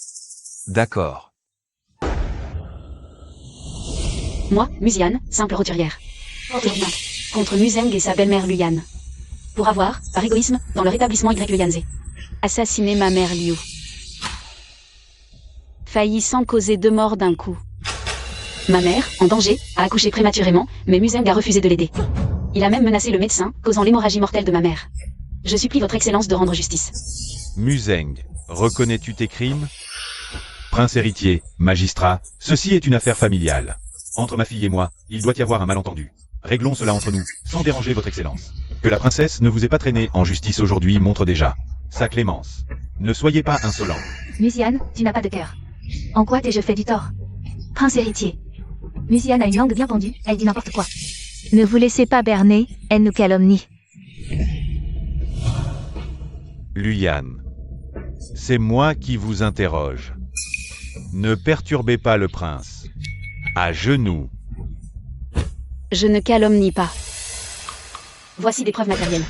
D'accord. Moi, Musiane, simple roturière. Portez plainte contre Museng et sa belle-mère Luyan. Pour avoir, par égoïsme, dans leur établissement Y assassiné ma mère Liu. Failli sans causer 2 morts d'un coup. Ma mère, en danger, a accouché prématurément, mais Museng a refusé de l'aider. Il a même menacé le médecin, causant l'hémorragie mortelle de ma mère. Je supplie votre Excellence de rendre justice. Museng, reconnais-tu tes crimes? Prince héritier, magistrat, ceci est une affaire familiale. Entre ma fille et moi, il doit y avoir un malentendu. Réglons cela entre nous, sans déranger votre Excellence. Que la princesse ne vous ait pas traîné en justice aujourd'hui montre déjà sa clémence. Ne soyez pas insolent. Musiane, tu n'as pas de cœur. En quoi t'ai-je fait du tort? Prince héritier. Musiane a une langue bien pendue, elle dit n'importe quoi. Ne vous laissez pas berner, elle nous calomnie. Luyan, C'est moi qui vous interroge. Ne perturbez pas le prince. À genoux. Je ne calomnie pas. Voici des preuves matérielles.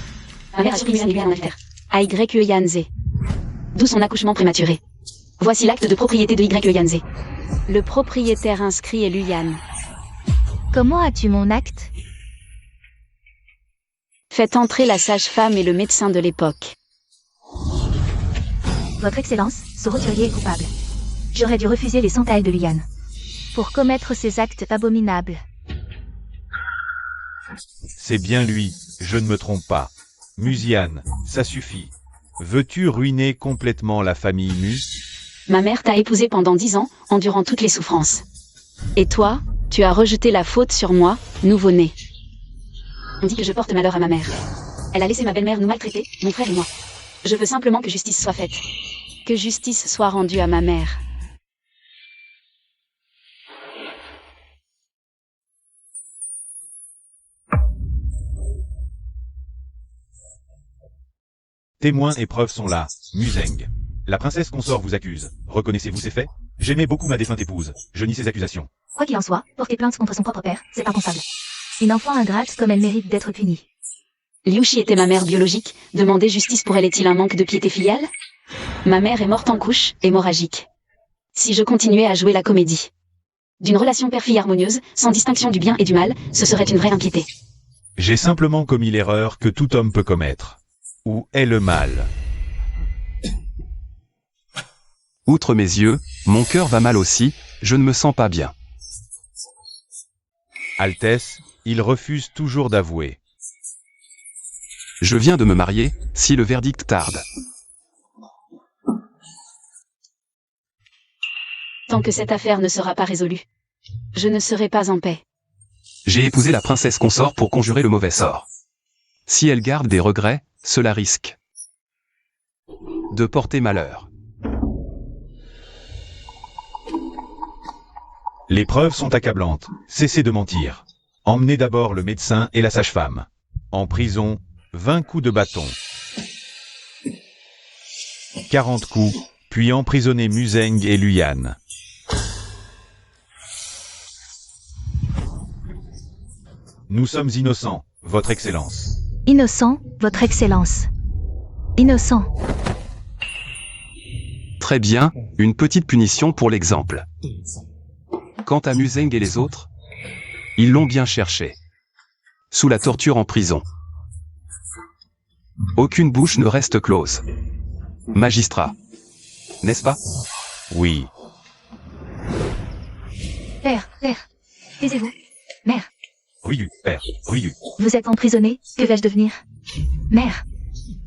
Ma mère a supprimé un aiguille en alter. À Y. Yanze. D'où son accouchement prématuré. Voici l'acte de propriété de Y. Yanze. Le propriétaire inscrit est Luyan. Comment as-tu mon acte? Faites entrer la sage-femme et le médecin de l'époque. Votre Excellence, ce roturier est coupable. J'aurais dû refuser les centailles de Luyan. Pour commettre ces actes abominables. C'est bien lui, je ne me trompe pas. Musiane, ça suffit. Veux-tu ruiner complètement la famille Mu? Ma mère t'a épousé pendant 10 ans, endurant toutes les souffrances. Et toi, tu as rejeté la faute sur moi, nouveau-né. On dit que je porte malheur à ma mère. Elle a laissé ma belle-mère nous maltraiter, mon frère et moi. Je veux simplement que justice soit faite. Que justice soit rendue à ma mère. Témoins et preuves sont là. Museng. La princesse consort vous accuse. Reconnaissez-vous ces faits? J'aimais beaucoup ma défunte épouse. Je nie ces accusations. Quoi qu'il en soit, porter plainte contre son propre père, c'est impensable. Une enfant ingrate comme elle mérite d'être punie. Liushi était ma mère biologique, demander justice pour elle est-il un manque de piété filiale? Ma mère est morte en couche, hémorragique. Si je continuais à jouer la comédie d'une relation père-fille harmonieuse, sans distinction du bien et du mal, ce serait une vraie impiété. J'ai simplement commis l'erreur que tout homme peut commettre. Où est le mal? Outre mes yeux, mon cœur va mal aussi, je ne me sens pas bien. Altesse, il refuse toujours d'avouer. Je viens de me marier, si le verdict tarde. Tant que cette affaire ne sera pas résolue, je ne serai pas en paix. J'ai épousé la princesse consort pour conjurer le mauvais sort. Si elle garde des regrets, cela risque de porter malheur. Les preuves sont accablantes. Cessez de mentir. Emmenez d'abord le médecin et la sage-femme. En prison, 20 coups de bâton. 40 coups, puis emprisonnez Museng et Luyan. Nous sommes innocents, Votre Excellence. Innocent, Votre Excellence. Innocent. Très bien, une petite punition pour l'exemple. Quant à Museng et les autres, ils l'ont bien cherché. Sous la torture en prison. Aucune bouche ne reste close. Magistrat. N'est-ce pas? Oui. Père, taisez-vous. Mère, Ruyu, père, Ruyu. vous êtes emprisonné, que vais-je devenir? Mère,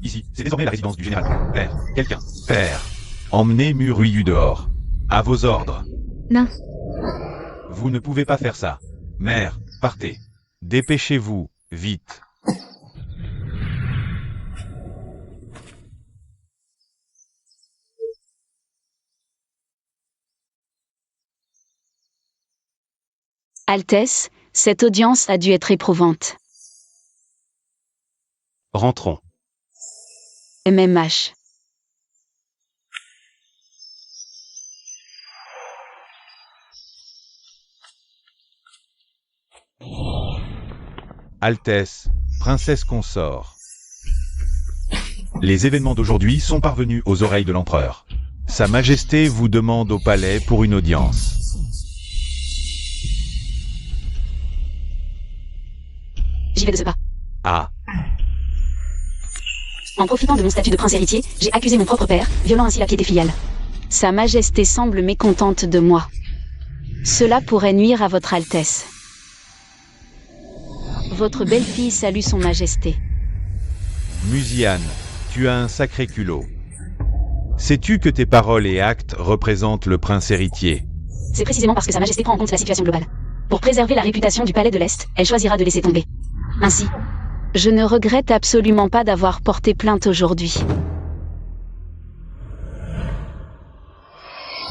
Ici, c'est désormais la résidence du général. Père, quelqu'un. Père. Emmenez Ruyu dehors. À vos ordres. Non. Vous ne pouvez pas faire ça. Mère, partez. Dépêchez-vous, vite. Altesse, cette audience a dû être éprouvante. Rentrons. MMH. Altesse, princesse consort. Les événements d'aujourd'hui sont parvenus aux oreilles de l'empereur. Sa Majesté vous demande au palais pour une audience. j'y vais de ce pas. Ah, En profitant de mon statut de prince héritier, j'ai accusé mon propre père, violant ainsi la piété filiale. Sa Majesté semble mécontente de moi. Cela pourrait nuire à Votre Altesse. Votre belle-fille salue son Majesté. Musiane, tu as un sacré culot. Sais-tu que tes paroles et actes représentent le prince héritier? C'est précisément parce que Sa Majesté prend en compte la situation globale. Pour préserver la réputation du palais de l'Est, elle choisira de laisser tomber. Ainsi, Je ne regrette absolument pas d'avoir porté plainte aujourd'hui.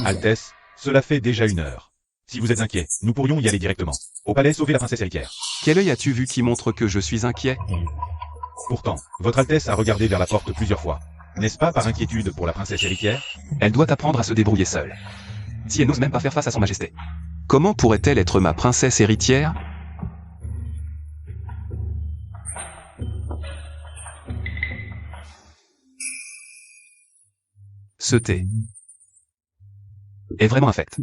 Altesse, cela fait déjà 1 heure. Si vous êtes inquiet, nous pourrions y aller directement. Au palais sauver la princesse héritière. Quel œil as-tu vu qui montre que je suis inquiet? Pourtant, votre Altesse a regardé vers la porte plusieurs fois. N'est-ce pas par inquiétude pour la princesse héritière? Elle doit apprendre à se débrouiller seule. Si elle n'ose même pas faire face à son majesté, comment pourrait-elle être ma princesse héritière? Ce thé est vraiment infect.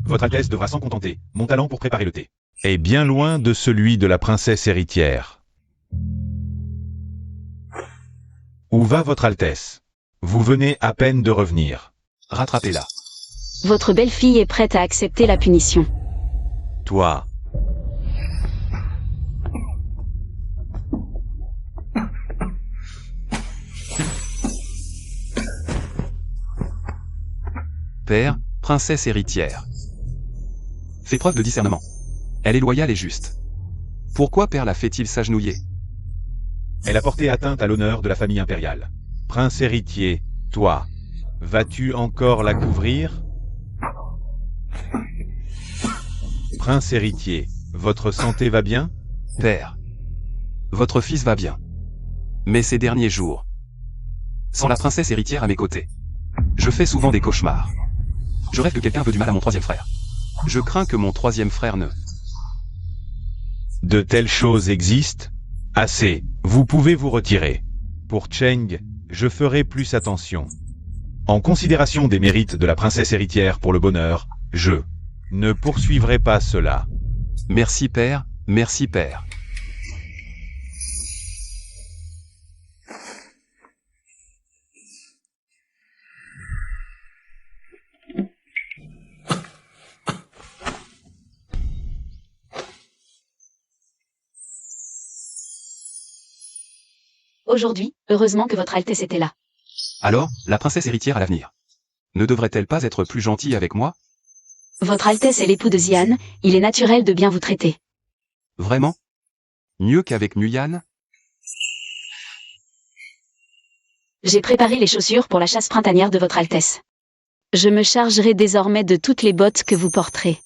Votre Altesse devra s'en contenter. Mon talent pour préparer le thé est bien loin de celui de la princesse héritière. Où va votre Altesse? Vous venez à peine de revenir. Rattrapez-la. Votre belle-fille est prête à accepter la punition. Toi. Père, princesse héritière. Fais preuve de discernement. Elle est loyale et juste. Pourquoi père la fait-il s'agenouiller? Elle a porté atteinte à l'honneur de la famille impériale. Prince héritier, toi, vas-tu encore la couvrir? Prince héritier, votre santé va bien? Père, votre fils va bien. Mais ces derniers jours, sans la princesse héritière à mes côtés, je fais souvent des cauchemars. Je rêve que quelqu'un veut du mal à mon troisième frère. Je crains que mon troisième frère ne... De telles choses existent? Assez, vous pouvez vous retirer. Pour Cheng, je ferai plus attention. En considération des mérites de la princesse héritière pour le bonheur, je ne poursuivrai pas cela. Merci père, merci père. Aujourd'hui, heureusement que votre Altesse était là. Alors, la princesse héritière à l'avenir, ne devrait-elle pas être plus gentille avec moi? Votre Altesse est l'époux de Xian, il est naturel de bien vous traiter. Vraiment? Mieux qu'avec Muyan? J'ai préparé les chaussures pour la chasse printanière de votre Altesse. Je me chargerai désormais de toutes les bottes que vous porterez.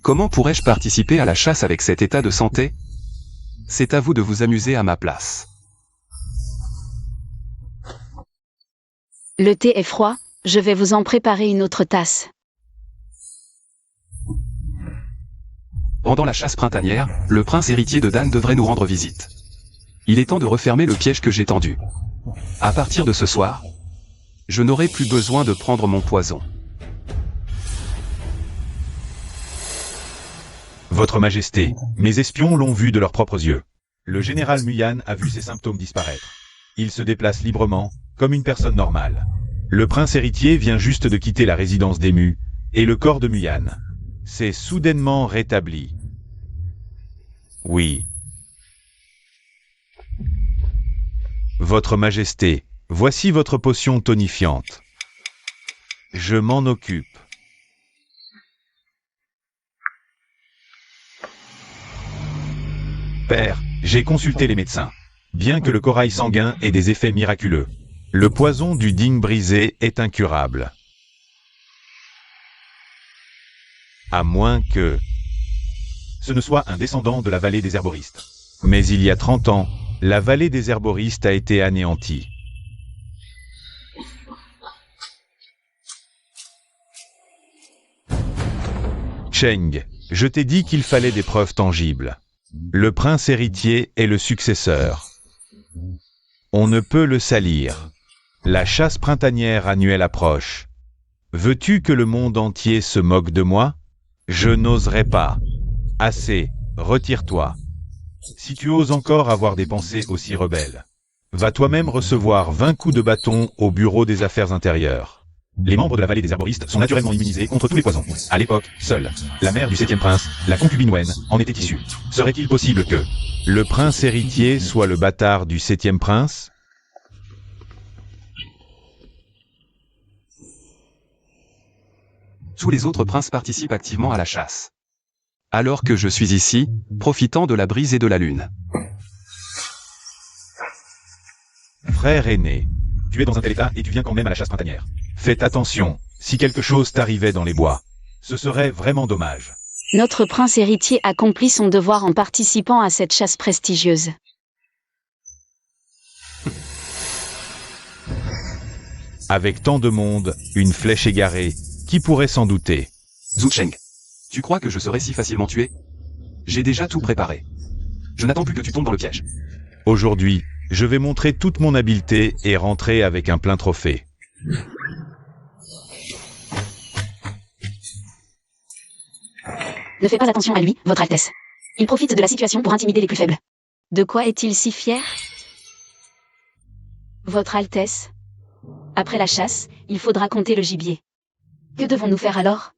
Comment pourrais-je participer à la chasse avec cet état de santé? C'est à vous de vous amuser à ma place. Le thé est froid, je vais vous en préparer une autre tasse. Pendant la chasse printanière, le prince héritier de Dan devrait nous rendre visite. Il est temps de refermer le piège que j'ai tendu. À partir de ce soir, je n'aurai plus besoin de prendre mon poison. Votre Majesté, mes espions l'ont vu de leurs propres yeux. Le général Muyan a vu ses symptômes disparaître. Il se déplace librement, comme une personne normale. Le prince héritier vient juste de quitter la résidence d'Emu, et le corps de Muyan s'est soudainement rétabli. Oui. Votre Majesté, voici votre potion tonifiante. Je m'en occupe. Père, j'ai consulté les médecins. Bien que le corail sanguin ait des effets miraculeux, le poison du digne brisé est incurable. À moins que ce ne soit un descendant de la vallée des herboristes. Mais il y a 30 ans, la vallée des herboristes a été anéantie. Cheng, je t'ai dit qu'il fallait des preuves tangibles. Le prince héritier est le successeur. On ne peut le salir. La chasse printanière annuelle approche. Veux-tu que le monde entier se moque de moi? Je n'oserai pas. Assez, retire-toi. Si tu oses encore avoir des pensées aussi rebelles, va toi-même recevoir 20 coups de bâton au bureau des affaires intérieures. Les membres de la vallée des herboristes sont naturellement immunisés contre tous les poisons. À l'époque, seule la mère du 7e prince, la concubine Wen, en était issue. Serait-il possible que le prince héritier soit le bâtard du 7e prince? Tous les autres princes participent activement à la chasse. Alors que je suis ici, profitant de la brise et de la lune. Frère aîné, tu es dans un tel état et tu viens quand même à la chasse printanière. Faites attention, si quelque chose t'arrivait dans les bois, ce serait vraiment dommage. Notre prince héritier accomplit son devoir en participant à cette chasse prestigieuse. Avec tant de monde, une flèche égarée, qui pourrait s'en douter? Zhu Cheng, tu crois que je serai si facilement tué? J'ai déjà tout préparé. Je n'attends plus que tu tombes dans le piège. Aujourd'hui, je vais montrer toute mon habileté et rentrer avec un plein trophée. Ne faites pas attention à lui, Votre Altesse. Il profite de la situation pour intimider les plus faibles. De quoi est-il si fier? Votre Altesse, après la chasse, il faudra compter le gibier. Que devons-nous faire alors?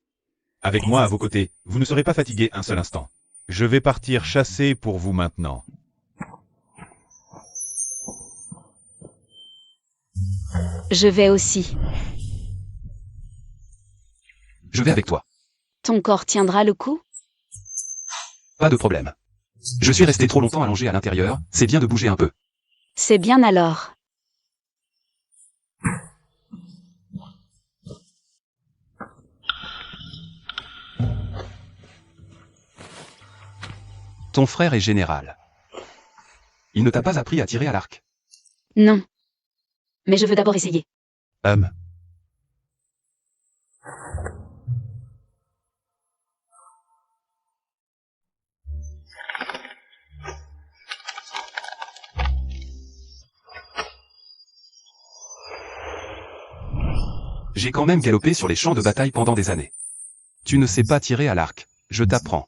Avec moi à vos côtés, vous ne serez pas fatigué un seul instant. Je vais partir chasser pour vous maintenant. Je vais aussi. Je vais avec toi. Ton corps tiendra le coup? Pas de problème. Je suis resté trop longtemps allongé à l'intérieur, c'est bien de bouger un peu. C'est bien alors. Ton frère est général. Il ne t'a pas appris à tirer à l'arc. Non. Mais je veux d'abord essayer. J'ai quand même galopé sur les champs de bataille pendant des années. Tu ne sais pas tirer à l'arc, je t'apprends.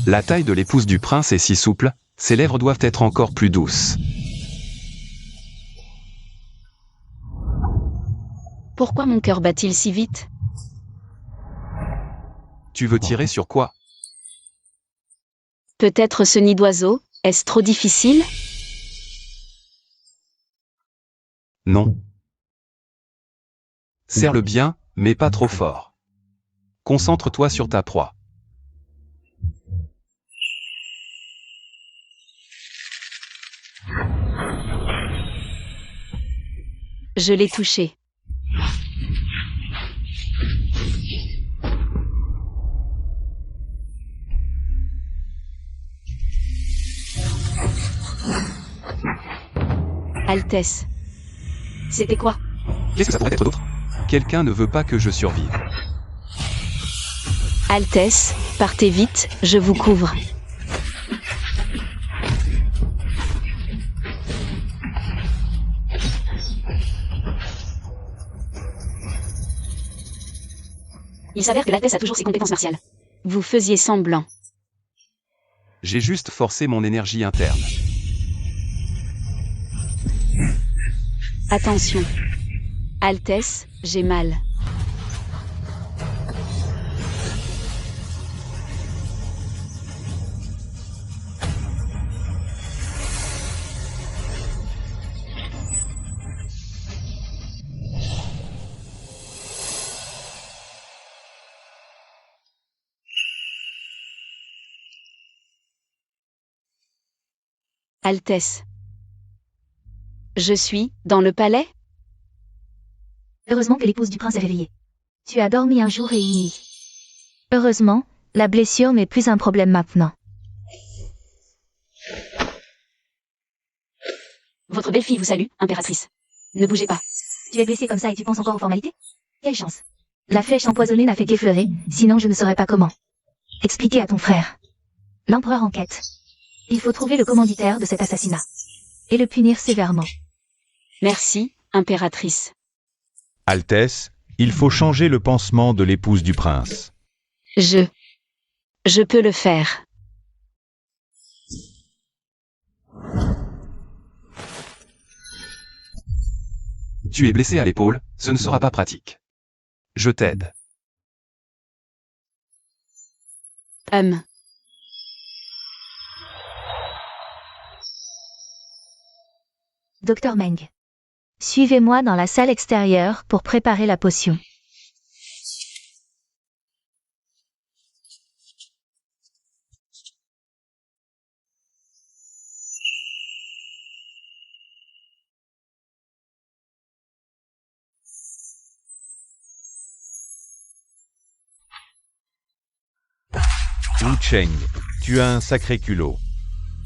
La taille de l'épouse du prince est si souple, ses lèvres doivent être encore plus douces. Pourquoi mon cœur bat-il si vite? Tu veux tirer sur quoi? Peut-être ce nid d'oiseau, est-ce trop difficile? Non. Serre-le bien, mais pas trop fort. Concentre-toi sur ta proie. Je l'ai touché. Altesse. C'était quoi? Qu'est-ce que ça pourrait être d'autre? Quelqu'un ne veut pas que je survive. Altesse, partez vite, je vous couvre. Il s'avère que l'Altesse a toujours ses compétences martiales. Vous faisiez semblant. J'ai juste forcé mon énergie interne. Attention. Altesse, j'ai mal. Altesse. Je suis dans le palais? Heureusement que l'épouse du prince est réveillée. Tu as dormi un jour et une nuit. Heureusement, la blessure n'est plus un problème maintenant. Votre belle-fille vous salue, impératrice. Ne bougez pas. Tu es blessé comme ça et tu penses encore aux formalités? Quelle chance. La flèche empoisonnée n'a fait qu'effleurer, sinon je ne saurais pas comment. Expliquez à ton frère. L'empereur enquête. Il faut trouver le commanditaire de cet assassinat. Et le punir sévèrement. Merci, impératrice. Altesse, il faut changer le pansement de l'épouse du prince. Je peux le faire. Tu es blessé à l'épaule, ce ne sera pas pratique. Je t'aide. Docteur Meng. Suivez-moi dans la salle extérieure pour préparer la potion. Wu Cheng, tu as un sacré culot.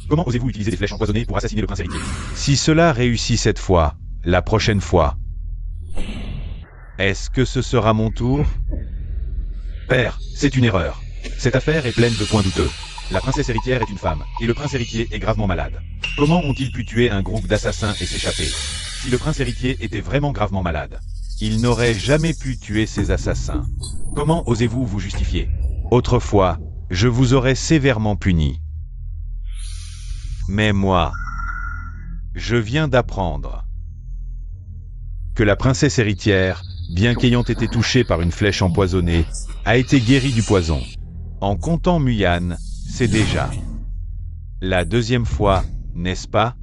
Comment osez-vous utiliser des flèches empoisonnées pour assassiner le prince héritier? Si cela réussit cette fois, la prochaine fois, est-ce que ce sera mon tour? Père, c'est une erreur. Cette affaire est pleine de points douteux. La princesse héritière est une femme, et le prince héritier est gravement malade. Comment ont-ils pu tuer un groupe d'assassins et s'échapper? Si le prince héritier était vraiment gravement malade, il n'aurait jamais pu tuer ces assassins. Comment osez-vous vous justifier? Autrefois, je vous aurais sévèrement puni. Mais moi, je viens d'apprendre que la princesse héritière, bien qu'ayant été touchée par une flèche empoisonnée, a été guérie du poison. En comptant Muyan, c'est déjà la deuxième fois, n'est-ce pas?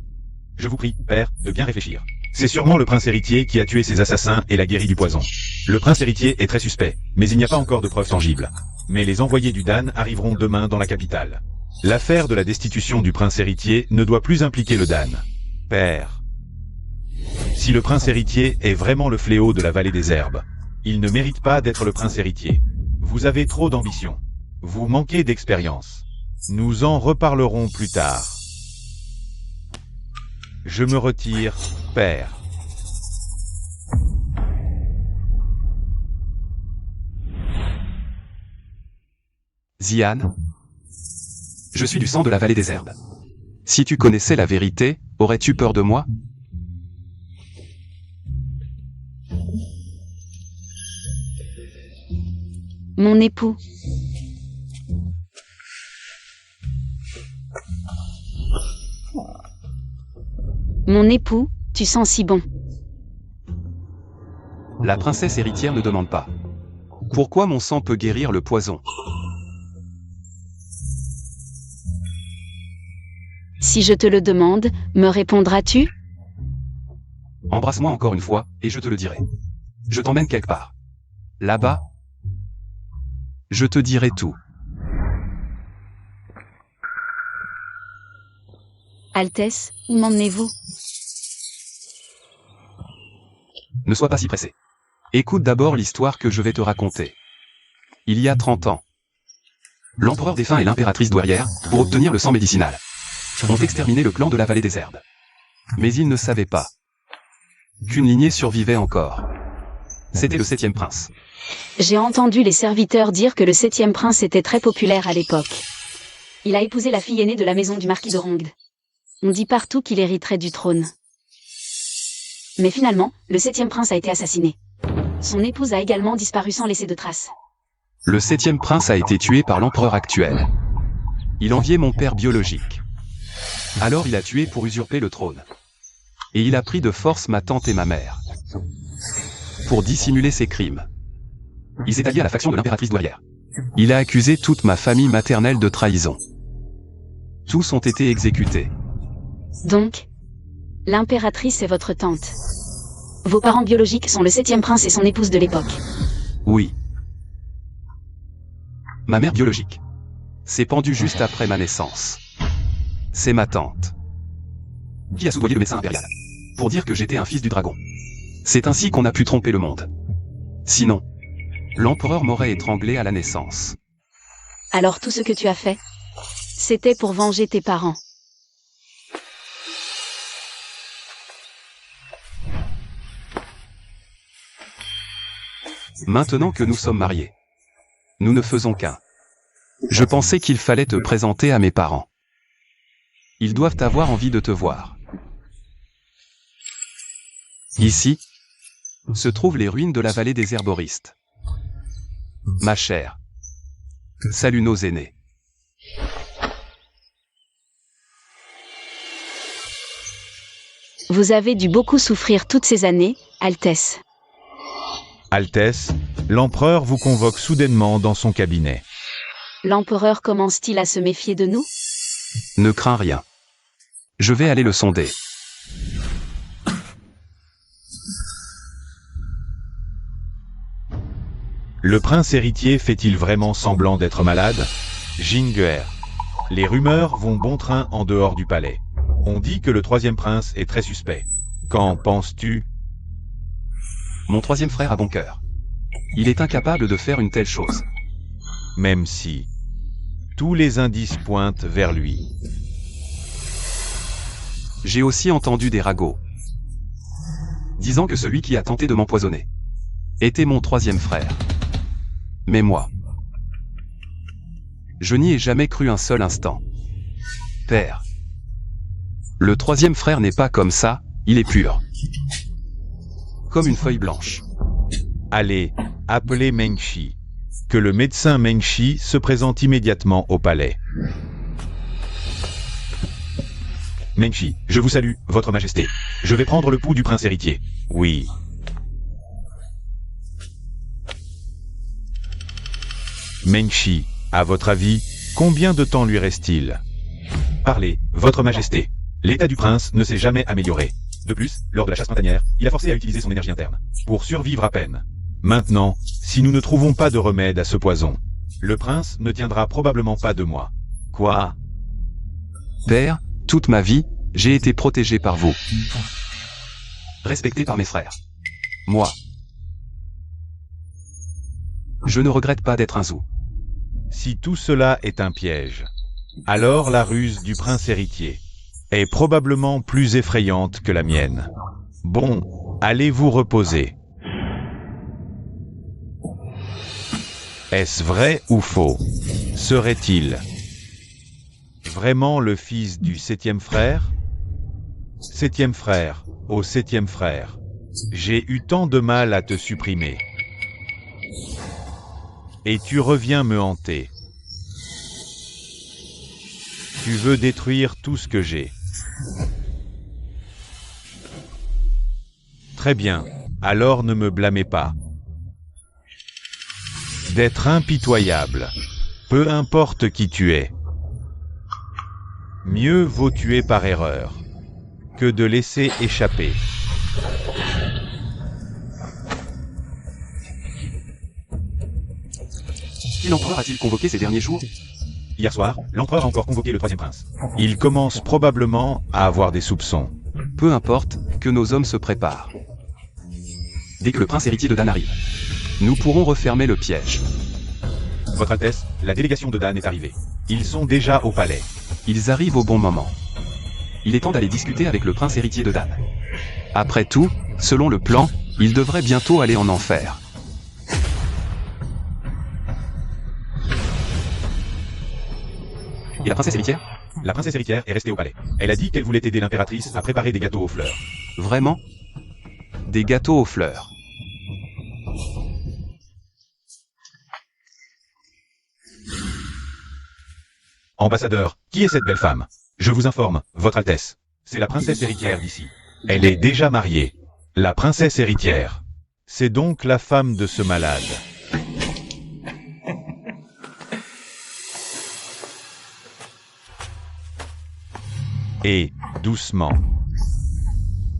Je vous prie, père, de bien réfléchir. C'est sûrement le prince héritier qui a tué ces assassins et l'a guéri du poison. Le prince héritier est très suspect, mais il n'y a pas encore de preuves tangibles. Mais les envoyés du Dan arriveront demain dans la capitale. L'affaire de la destitution du prince héritier ne doit plus impliquer le Dan. Père, si le prince héritier est vraiment le fléau de la vallée des herbes, il ne mérite pas d'être le prince héritier. Vous avez trop d'ambition. Vous manquez d'expérience. Nous en reparlerons plus tard. Je me retire, père. Xian, je suis du sang de la vallée des herbes. Si tu connaissais la vérité, aurais-tu peur de moi? Mon époux. Mon époux, tu sens si bon. La princesse héritière ne demande pas. Pourquoi mon sang peut guérir le poison? Si je te le demande, me répondras-tu? Embrasse-moi encore une fois, et je te le dirai. Je t'emmène quelque part. Là-bas, je te dirai tout. Altesse, où m'emmenez-vous? Ne sois pas si pressé. Écoute d'abord l'histoire que je vais te raconter. Il y a 30 ans, l'empereur défunt et l'impératrice douairière, pour obtenir le sang médicinal, ont exterminé le clan de la vallée des herbes. Mais ils ne savaient pas qu'une lignée survivait encore. C'était le 7e prince. J'ai entendu les serviteurs dire que le 7e prince était très populaire à l'époque. Il a épousé la fille aînée de la maison du marquis de Rongde. On dit partout qu'il hériterait du trône. Mais finalement, le 7e prince a été assassiné. Son épouse a également disparu sans laisser de traces. Le 7e prince a été tué par l'empereur actuel. Il enviait mon père biologique. Alors il a tué pour usurper le trône. Et il a pris de force ma tante et ma mère. Pour dissimuler ses crimes, il s'est allié à la faction de l'impératrice douairière. Il a accusé toute ma famille maternelle de trahison. Tous ont été exécutés. Donc, l'impératrice est votre tante. Vos parents biologiques sont le 7e prince et son épouse de l'époque. Oui. Ma mère biologique s'est pendue juste après ma naissance. C'est ma tante qui a soudoyé le médecin impérial pour dire que j'étais un fils du dragon. C'est ainsi qu'on a pu tromper le monde. Sinon, l'empereur m'aurait étranglé à la naissance. Alors tout ce que tu as fait, c'était pour venger tes parents. Maintenant que nous sommes mariés, nous ne faisons qu'un. Je pensais qu'il fallait te présenter à mes parents. Ils doivent avoir envie de te voir. Ici se trouvent les ruines de la vallée des herboristes. Ma chère, salut nos aînés. Vous avez dû beaucoup souffrir toutes ces années, Altesse. Altesse, l'empereur vous convoque soudainement dans son cabinet. L'empereur commence-t-il à se méfier de nous? Ne crains rien. Je vais aller le sonder. Le prince héritier fait-il vraiment semblant d'être malade? Jinguer. Les rumeurs vont bon train en dehors du palais. On dit que le 3e prince est très suspect. Qu'en penses-tu? Mon 3e frère a bon cœur. Il est incapable de faire une telle chose. Même si Tous les indices pointent vers lui. J'ai aussi entendu des ragots disant que celui qui a tenté de m'empoisonner était mon troisième frère. Mais moi, je n'y ai jamais cru un seul instant. Père, le troisième frère n'est pas comme ça, il est pur. Comme une feuille blanche. Allez, appelez Mengshi. Que le médecin Mengshi se présente immédiatement au palais. Mengshi, je vous salue, votre majesté. Je vais prendre le pouls du prince héritier. Oui. Mengshi, à votre avis, combien de temps lui reste-t-il? Parlez, votre majesté. L'état du prince ne s'est jamais amélioré. De plus, lors de la chasse printanière, il a forcé à utiliser son énergie interne. Pour survivre à peine. Maintenant, si nous ne trouvons pas de remède à ce poison, le prince ne tiendra probablement pas de moi. Quoi? Père, toute ma vie, j'ai été protégé par vous. Respecté par mes frères. Moi, je ne regrette pas d'être un zou. Si tout cela est un piège, alors la ruse du prince héritier est probablement plus effrayante que la mienne. Bon, allez vous reposer. Est-ce vrai ou faux? Serait-il vraiment le fils du septième frère? Septième frère, ô septième frère, j'ai eu tant de mal à te supprimer. Et tu reviens me hanter. Tu veux détruire tout ce que j'ai. Très bien, alors ne me blâmez pas. D'être impitoyable, peu importe qui tu es. Mieux vaut tuer par erreur que de laisser échapper. Qui l'empereur a-t-il convoqué ces derniers jours? Hier soir, l'empereur a encore convoqué le troisième prince. Il commence probablement à avoir des soupçons. Peu importe, que nos hommes se préparent. Dès que le prince héritier de Dan arrive, nous pourrons refermer le piège. Votre Altesse, la délégation de Dan est arrivée. Ils sont déjà au palais. Ils arrivent au bon moment. Il est temps d'aller discuter avec le prince héritier de Dan. Après tout, selon le plan, il devrait bientôt aller en enfer. Et la princesse héritière? La princesse héritière est restée au palais. Elle a dit qu'elle voulait aider l'impératrice à préparer des gâteaux aux fleurs. Vraiment? Des gâteaux aux fleurs. Ambassadeur, qui est cette belle femme? Je vous informe, Votre Altesse. C'est la princesse héritière d'ici. Elle est déjà mariée. La princesse héritière. C'est donc la femme de ce malade. Et, doucement.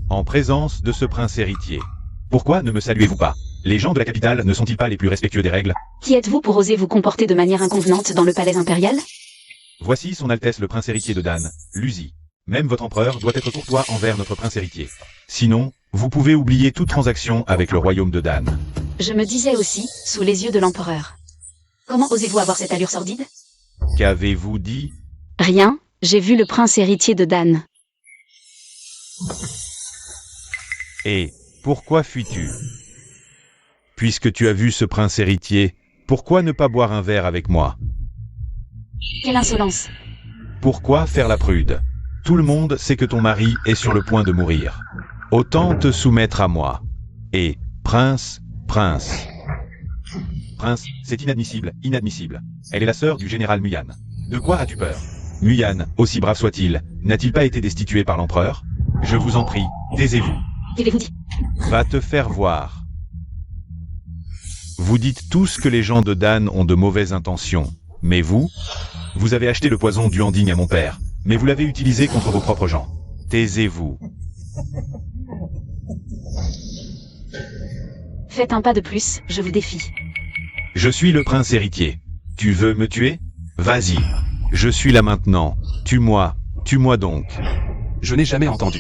En présence de ce prince héritier. Pourquoi ne me saluez-vous pas? Les gens de la capitale ne sont-ils pas les plus respectueux des règles? Qui êtes-vous pour oser vous comporter de manière inconvenante dans le palais impérial? Voici son Altesse le prince héritier de Dan, Luzi. Même votre empereur doit être courtois envers notre prince héritier. Sinon, vous pouvez oublier toute transaction avec le royaume de Dan. Je me disais aussi, sous les yeux de l'empereur. Comment osez-vous avoir cette allure sordide? Qu'avez-vous dit? Rien, j'ai vu le prince héritier de Dan. Et, pourquoi fuis-tu? Puisque tu as vu ce prince héritier, pourquoi ne pas boire un verre avec moi? Quelle insolence! Pourquoi faire la prude? Tout le monde sait que ton mari est sur le point de mourir. Autant te soumettre à moi. Et, prince, c'est inadmissible, inadmissible. Elle est la sœur du général Muyan. De quoi as-tu peur? Muyan, aussi brave soit-il, n'a-t-il pas été destitué par l'empereur? Je vous en prie, taisez-vous. Qu'avez-vous dit? Va te faire voir. Vous dites tous que les gens de Dan ont de mauvaises intentions. Mais vous avez acheté le poison du Andigne à mon père, mais vous l'avez utilisé contre vos propres gens. Taisez-vous. Faites un pas de plus, je vous défie. Je suis le prince héritier. Tu veux me tuer? Vas-y. Je suis là maintenant. Tue-moi donc. Je n'ai jamais entendu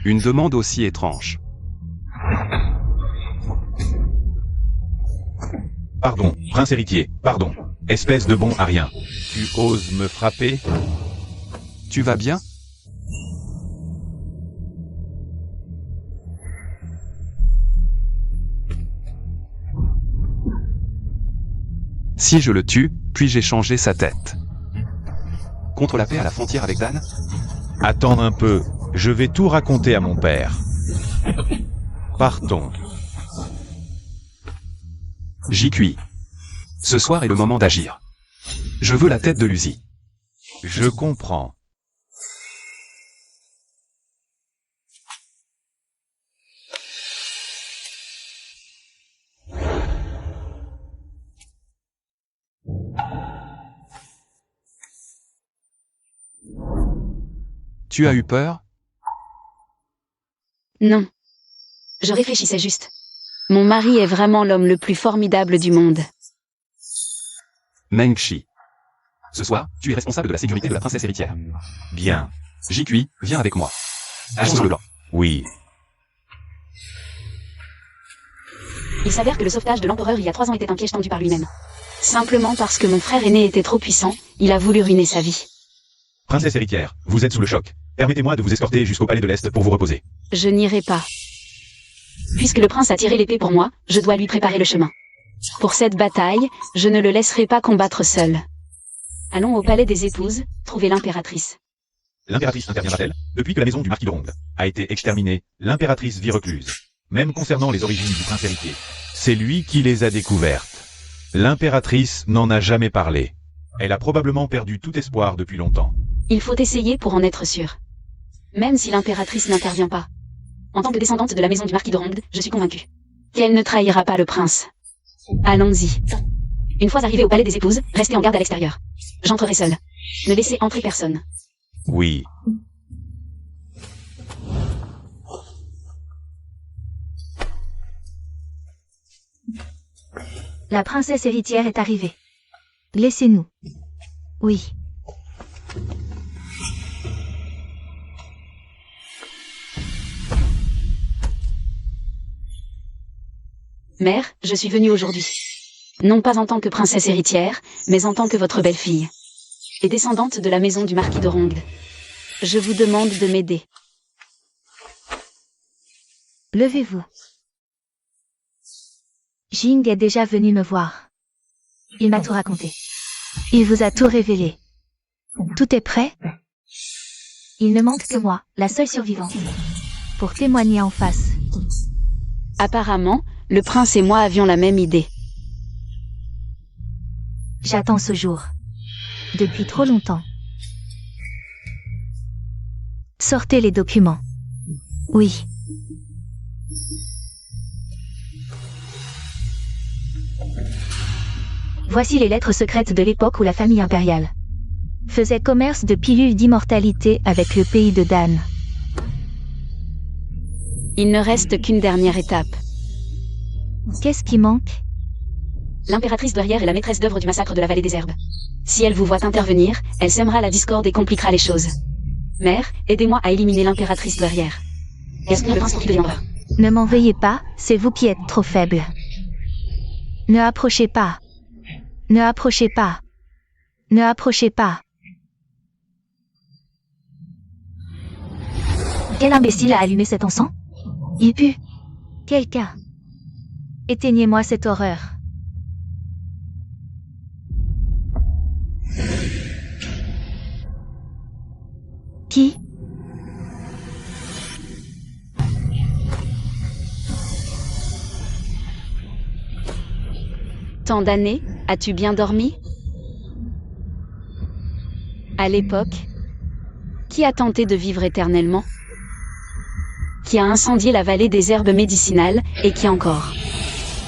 une demande aussi étrange. Pardon, prince héritier, pardon. Espèce de bon à rien. Tu oses me frapper? Tu vas bien? Si je le tue, puis-je échanger sa tête? Contre la paix à la frontière avec Dan? Attends un peu, je vais tout raconter à mon père. Partons. J'y cuis. Ce soir est le moment d'agir. Je veux la tête de Lucy. Je comprends. Tu as eu peur? Non. Je réfléchissais juste. Mon mari est vraiment l'homme le plus formidable du monde. Meng-Chi. Ce soir, tu es responsable de la sécurité de la princesse héritière. Bien. J'y cuis, viens avec moi. Agissons sur le plan. Oui. Il s'avère que le sauvetage de l'empereur il y a 3 ans était un piège tendu par lui-même. Simplement parce que mon frère aîné était trop puissant, il a voulu ruiner sa vie. Princesse héritière, vous êtes sous le choc. Permettez-moi de vous escorter jusqu'au palais de l'Est pour vous reposer. Je n'irai pas. Puisque le prince a tiré l'épée pour moi, je dois lui préparer le chemin. Pour cette bataille, je ne le laisserai pas combattre seul. Allons au palais des épouses, trouver l'impératrice. L'impératrice interviendra-t-elle? Depuis que la maison du marquis de Ronde a été exterminée, l'impératrice vit recluse. Même concernant les origines du prince héritier. C'est lui qui les a découvertes. L'impératrice n'en a jamais parlé. Elle a probablement perdu tout espoir depuis longtemps. Il faut essayer pour en être sûr. Même si l'impératrice n'intervient pas. En tant que descendante de la maison du marquis de Ronde, je suis convaincue qu'elle ne trahira pas le prince. Allons-y. Une fois arrivé au palais des épouses, restez en garde à l'extérieur. J'entrerai seule. Ne laissez entrer personne. Oui. La princesse héritière est arrivée. Laissez-nous. Oui. Mère, je suis venue aujourd'hui. Non pas en tant que princesse héritière, mais en tant que votre belle-fille. Et descendante de la maison du marquis de Ronde. Je vous demande de m'aider. Levez-vous. Jing est déjà venu me voir. Il m'a tout raconté. Il vous a tout révélé. Tout est prêt? Il ne manque que moi, la seule survivante, pour témoigner en face. Apparemment, le prince et moi avions la même idée. J'attends ce jour. Depuis trop longtemps. Sortez les documents. Oui. Voici les lettres secrètes de l'époque où la famille impériale faisait commerce de pilules d'immortalité avec le pays de Dan. Il ne reste qu'une dernière étape. Qu'est-ce qui manque? L'impératrice douairière est la maîtresse d'œuvre du massacre de la vallée des Herbes. Si elle vous voit intervenir, elle sèmera la discorde et compliquera les choses. Mère, aidez-moi à éliminer l'impératrice douairière. Est-ce que le prince pour qui deviendra? Ne m'en veuillez pas, c'est vous qui êtes trop faible. Ne approchez pas. Ne approchez pas. Ne approchez pas. Quel imbécile a allumé cet encens? Il pue. Quelqu'un. Éteignez-moi cette horreur. Qui? Tant d'années, as-tu bien dormi? À l'époque, qui a tenté de vivre éternellement? Qui a incendié la vallée des herbes médicinales, et qui encore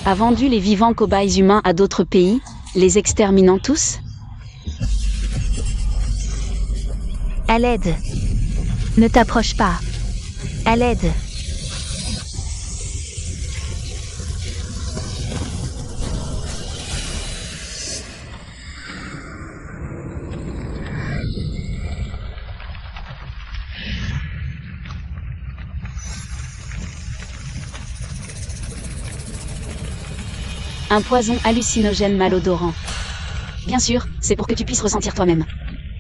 a vendu les vivants cobayes humains à d'autres pays, les exterminant tous? À l'aide. Ne t'approche pas. À l'aide. Un poison hallucinogène malodorant. Bien sûr, c'est pour que tu puisses ressentir toi-même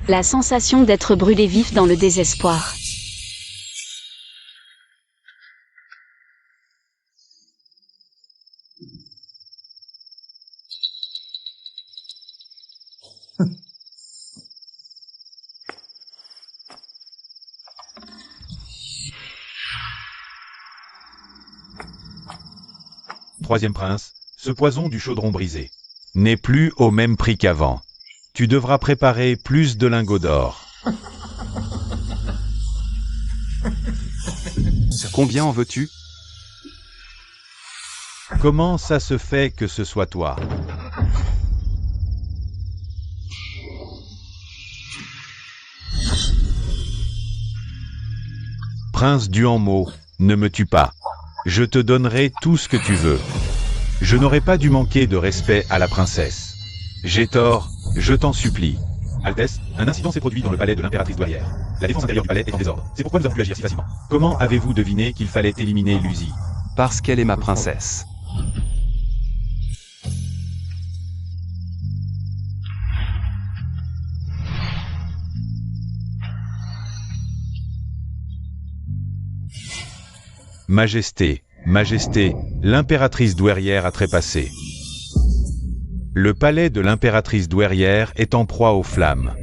la sensation d'être brûlé vif dans le désespoir. Troisième prince, ce poison du chaudron brisé n'est plus au même prix qu'avant. Tu devras préparer plus de lingots d'or. Combien en veux-tu? Comment ça se fait que ce soit toi? Prince Duanmo, ne me tue pas. Je te donnerai tout ce que tu veux. Je n'aurais pas dû manquer de respect à la princesse. J'ai tort, je t'en supplie. Altesse, un incident s'est produit dans le palais de l'impératrice douairière. La défense intérieure du palais est en désordre. C'est pourquoi nous avons pu agir si facilement. Comment avez-vous deviné qu'il fallait éliminer Lucie? Parce qu'elle est ma princesse. Majesté, Majesté, l'impératrice douairière a trépassé. Le palais de l'impératrice douairière est en proie aux flammes.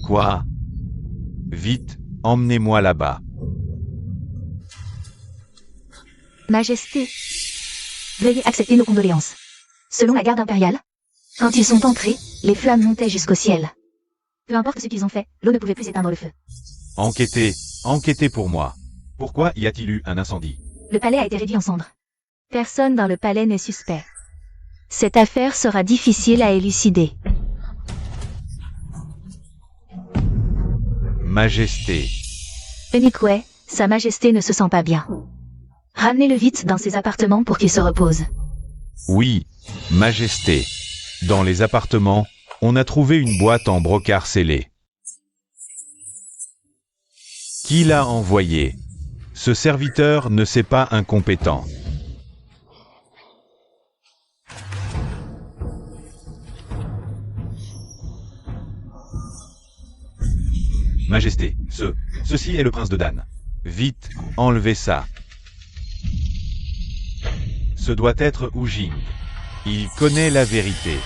Quoi? Vite, emmenez-moi là-bas. Majesté, veuillez accepter nos condoléances. Selon la garde impériale, quand ils sont entrés, les flammes montaient jusqu'au ciel. Peu importe ce qu'ils ont fait, l'eau ne pouvait plus éteindre le feu. Enquêtez, enquêtez pour moi. Pourquoi y a-t-il eu un incendie? Le palais a été réduit en cendres. Personne dans le palais n'est suspect. Cette affaire sera difficile à élucider. Majesté, Unikwe, Sa Majesté ne se sent pas bien. Ramenez-le vite dans ses appartements pour qu'il se repose. oui, Majesté. Dans les appartements, on a trouvé une boîte en brocart scellée. Qui l'a envoyé? Ce serviteur ne s'est pas incompétent. Majesté, ceci est le prince de Dan. Vite, enlevez ça. Ce doit être Wu Jing. Il connaît la vérité.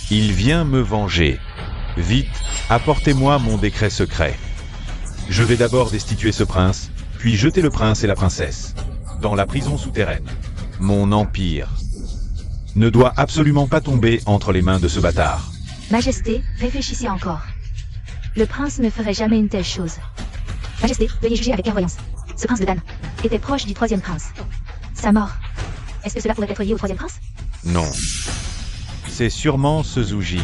Il vient me venger. Vite, apportez-moi mon décret secret. Je vais d'abord destituer ce prince, puis jeter le prince et la princesse dans la prison souterraine. Mon empire ne doit absolument pas tomber entre les mains de ce bâtard. Majesté, réfléchissez encore. Le prince ne ferait jamais une telle chose. Majesté, veuillez juger avec clairvoyance. Ce prince de Dan était proche du troisième prince. Sa mort. Est-ce que cela pourrait être lié au troisième prince? Non. C'est sûrement ce Zhu Jing.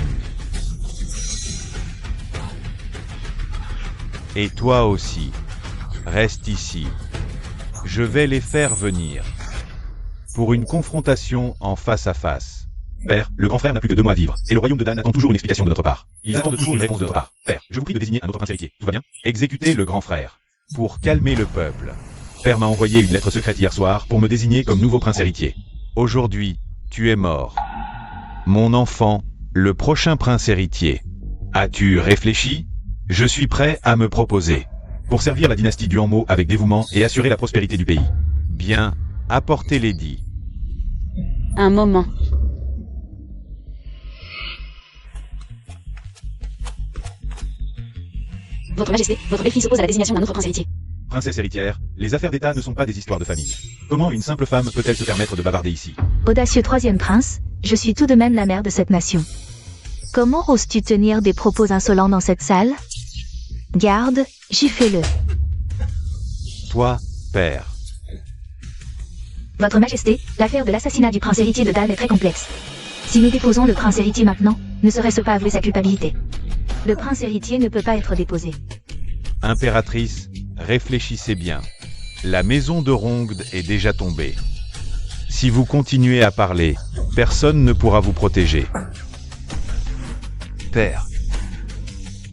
Et toi aussi. Reste ici. Je vais les faire venir. Pour une confrontation en face à face. Père, le grand frère n'a plus que 2 mois à vivre, et le royaume de Dan attend toujours une explication de notre part. Ils attendent toujours une réponse de notre part. Père, je vous prie de désigner un autre prince héritier. Tout va bien? Exécutez le grand frère. Pour calmer le peuple. Père m'a envoyé une lettre secrète hier soir pour me désigner comme nouveau prince héritier. Aujourd'hui, tu es mort. Mon enfant, le prochain prince héritier. As-tu réfléchi? Je suis prêt à me proposer. Pour servir la dynastie Duanmo avec dévouement et assurer la prospérité du pays. Bien, apportez l'édit. Un moment. Votre Majesté, votre belle-fille s'oppose à la désignation d'un autre prince héritier. Princesse héritière, les affaires d'État ne sont pas des histoires de famille. Comment une simple femme peut-elle se permettre de bavarder ici? Audacieux troisième prince, je suis tout de même la mère de cette nation. Comment oses-tu tenir des propos insolents dans cette salle? Garde, giflez-le. Toi, père. Votre Majesté, l'affaire de l'assassinat du prince héritier de Dan est très complexe. Si nous déposons le prince héritier maintenant, ne serait-ce pas avouer sa culpabilité? Le prince héritier ne peut pas être déposé. Impératrice, réfléchissez bien. La maison de Rongde est déjà tombée. Si vous continuez à parler, personne ne pourra vous protéger. Père.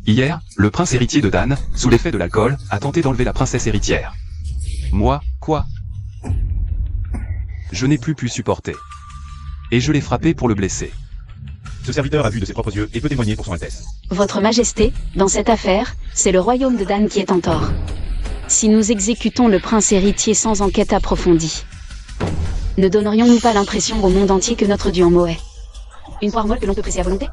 Hier, le prince héritier de Dan, sous l'effet de l'alcool, a tenté d'enlever la princesse héritière. Moi, quoi? Je n'ai plus pu supporter. Et je l'ai frappé pour le blesser. Ce serviteur a vu de ses propres yeux et peut témoigner pour son Altesse. Votre Majesté, dans cette affaire, c'est le royaume de Dan qui est en tort. Si nous exécutons le prince héritier sans enquête approfondie, ne donnerions-nous pas l'impression au monde entier que notre dieu en Moët? Une poire molle que l'on peut presser à volonté?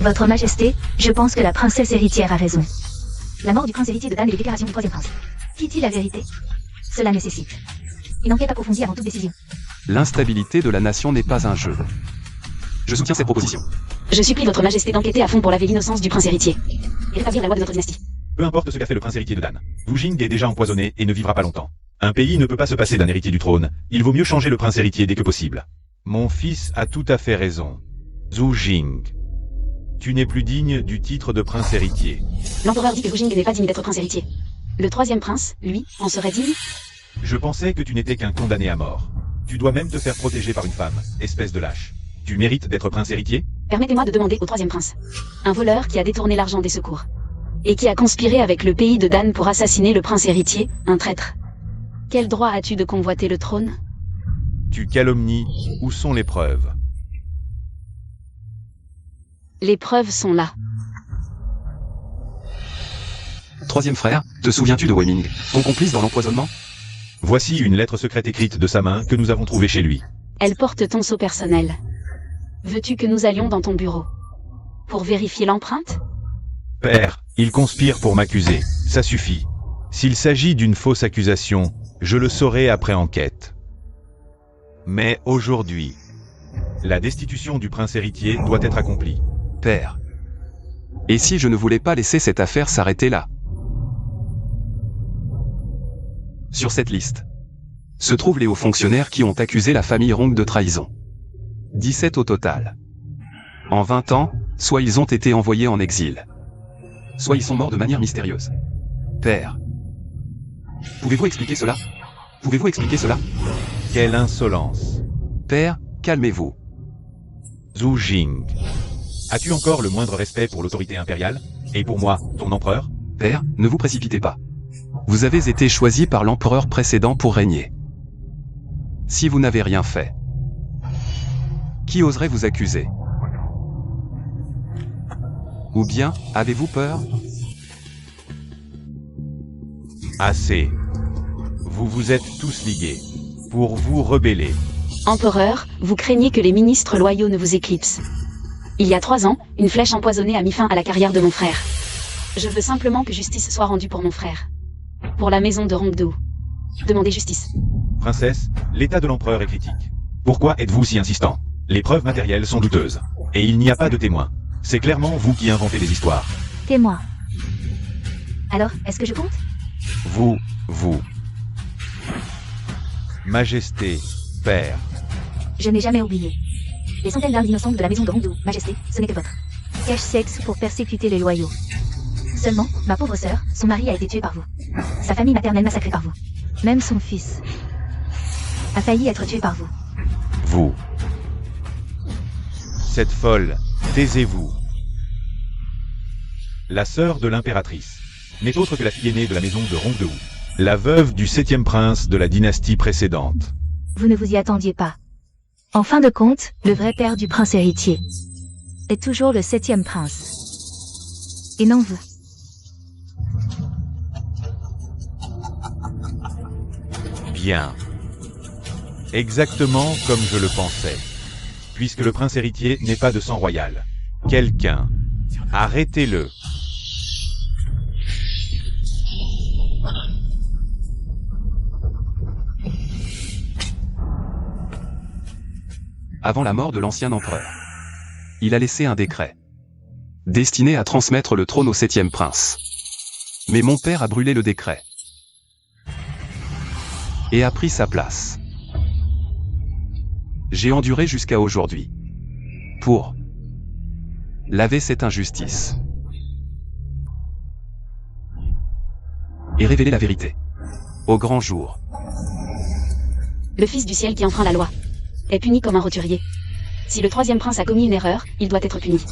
Votre Majesté, je pense que la princesse héritière a raison. La mort du prince héritier de Dan et les déclarations du troisième prince. Dit-il la vérité? Cela nécessite une enquête approfondie avant toute décision. L'instabilité de la nation n'est pas un jeu. Je soutiens cette proposition. Je supplie votre Majesté d'enquêter à fond pour laver l'innocence du prince héritier et rétablir la loi de notre dynastie. Peu importe ce qu'a fait le prince héritier de Dan. Wu Jing est déjà empoisonné et ne vivra pas longtemps. Un pays ne peut pas se passer d'un héritier du trône. Il vaut mieux changer le prince héritier dès que possible. Mon fils a tout à fait raison. Zhu Jing. Tu n'es plus digne du titre de prince héritier. L'empereur dit que Wu Jing n'est pas digne d'être prince héritier. Le troisième prince, lui, en serait digne? Je pensais que tu n'étais qu'un condamné à mort. Tu dois même te faire protéger par une femme, espèce de lâche. Tu mérites d'être prince héritier? Permettez-moi de demander au troisième prince. Un voleur qui a détourné l'argent des secours. Et qui a conspiré avec le pays de Dan pour assassiner le prince héritier, un traître. Quel droit as-tu de convoiter le trône? Tu calomnies. Où sont les preuves? Les preuves sont là. Troisième frère, te souviens-tu de Wei Ming, ton complice dans l'empoisonnement? Voici une lettre secrète écrite de sa main que nous avons trouvée chez lui. Elle porte ton sceau personnel. Veux-tu que nous allions dans ton bureau? Pour vérifier l'empreinte? Père, il conspire pour m'accuser. Ça suffit. S'il s'agit d'une fausse accusation, je le saurai après enquête. Mais aujourd'hui, la destitution du prince héritier doit être accomplie. Père. Et si je ne voulais pas laisser cette affaire s'arrêter là? Sur cette liste se trouvent les hauts fonctionnaires qui ont accusé la famille Rong de trahison. 17 au total. En 20 ans, soit ils ont été envoyés en exil, soit ils sont morts de manière mystérieuse. Père. Pouvez-vous expliquer cela? Pouvez-vous expliquer cela? Quelle insolence. Père, calmez-vous. Zhu Jing. As-tu encore le moindre respect pour l'autorité impériale? Et pour moi, ton empereur? Père, ne vous précipitez pas. Vous avez été choisi par l'empereur précédent pour régner. Si vous n'avez rien fait, qui oserait vous accuser? Ou bien, avez-vous peur? Assez. Vous vous êtes tous ligués. Pour vous rebeller. Empereur, vous craignez que les ministres loyaux ne vous éclipsent. Il y a 3 ans, une flèche empoisonnée a mis fin à la carrière de mon frère. Je veux simplement que justice soit rendue pour mon frère. Pour la maison de Rongdu. Demandez justice. Princesse, l'état de l'empereur est critique. Pourquoi êtes-vous si insistant? Les preuves matérielles sont douteuses. Et il n'y a pas de témoins. C'est clairement vous qui inventez des histoires. Témoin. Alors, est-ce que je compte? Vous. Majesté, père. Je n'ai jamais oublié. Les centaines d'âmes innocentes de la maison de Rongdu, Majesté, ce n'est que votre cache-sexe pour persécuter les loyaux. Seulement, ma pauvre sœur, son mari a été tué par vous. Sa famille maternelle massacrée par vous. Même son fils a failli être tué par vous. Vous. Cette folle, taisez-vous. La sœur de l'impératrice n'est autre que la fille aînée de la maison de Rongdu, la veuve du 7e prince de la dynastie précédente. Vous ne vous y attendiez pas. En fin de compte, le vrai père du prince héritier est toujours le 7e prince. Et non vous. Bien. Exactement comme je le pensais. Puisque le prince héritier n'est pas de sang royal. Quelqu'un. Arrêtez-le. Avant la mort de l'ancien empereur, il a laissé un décret destiné à transmettre le trône au 7e prince. Mais mon père a brûlé le décret et a pris sa place. J'ai enduré jusqu'à aujourd'hui pour laver cette injustice et révéler la vérité au grand jour. Le fils du ciel qui enfreint la loi est puni comme un roturier. Si le 3e prince a commis une erreur, il doit être puni.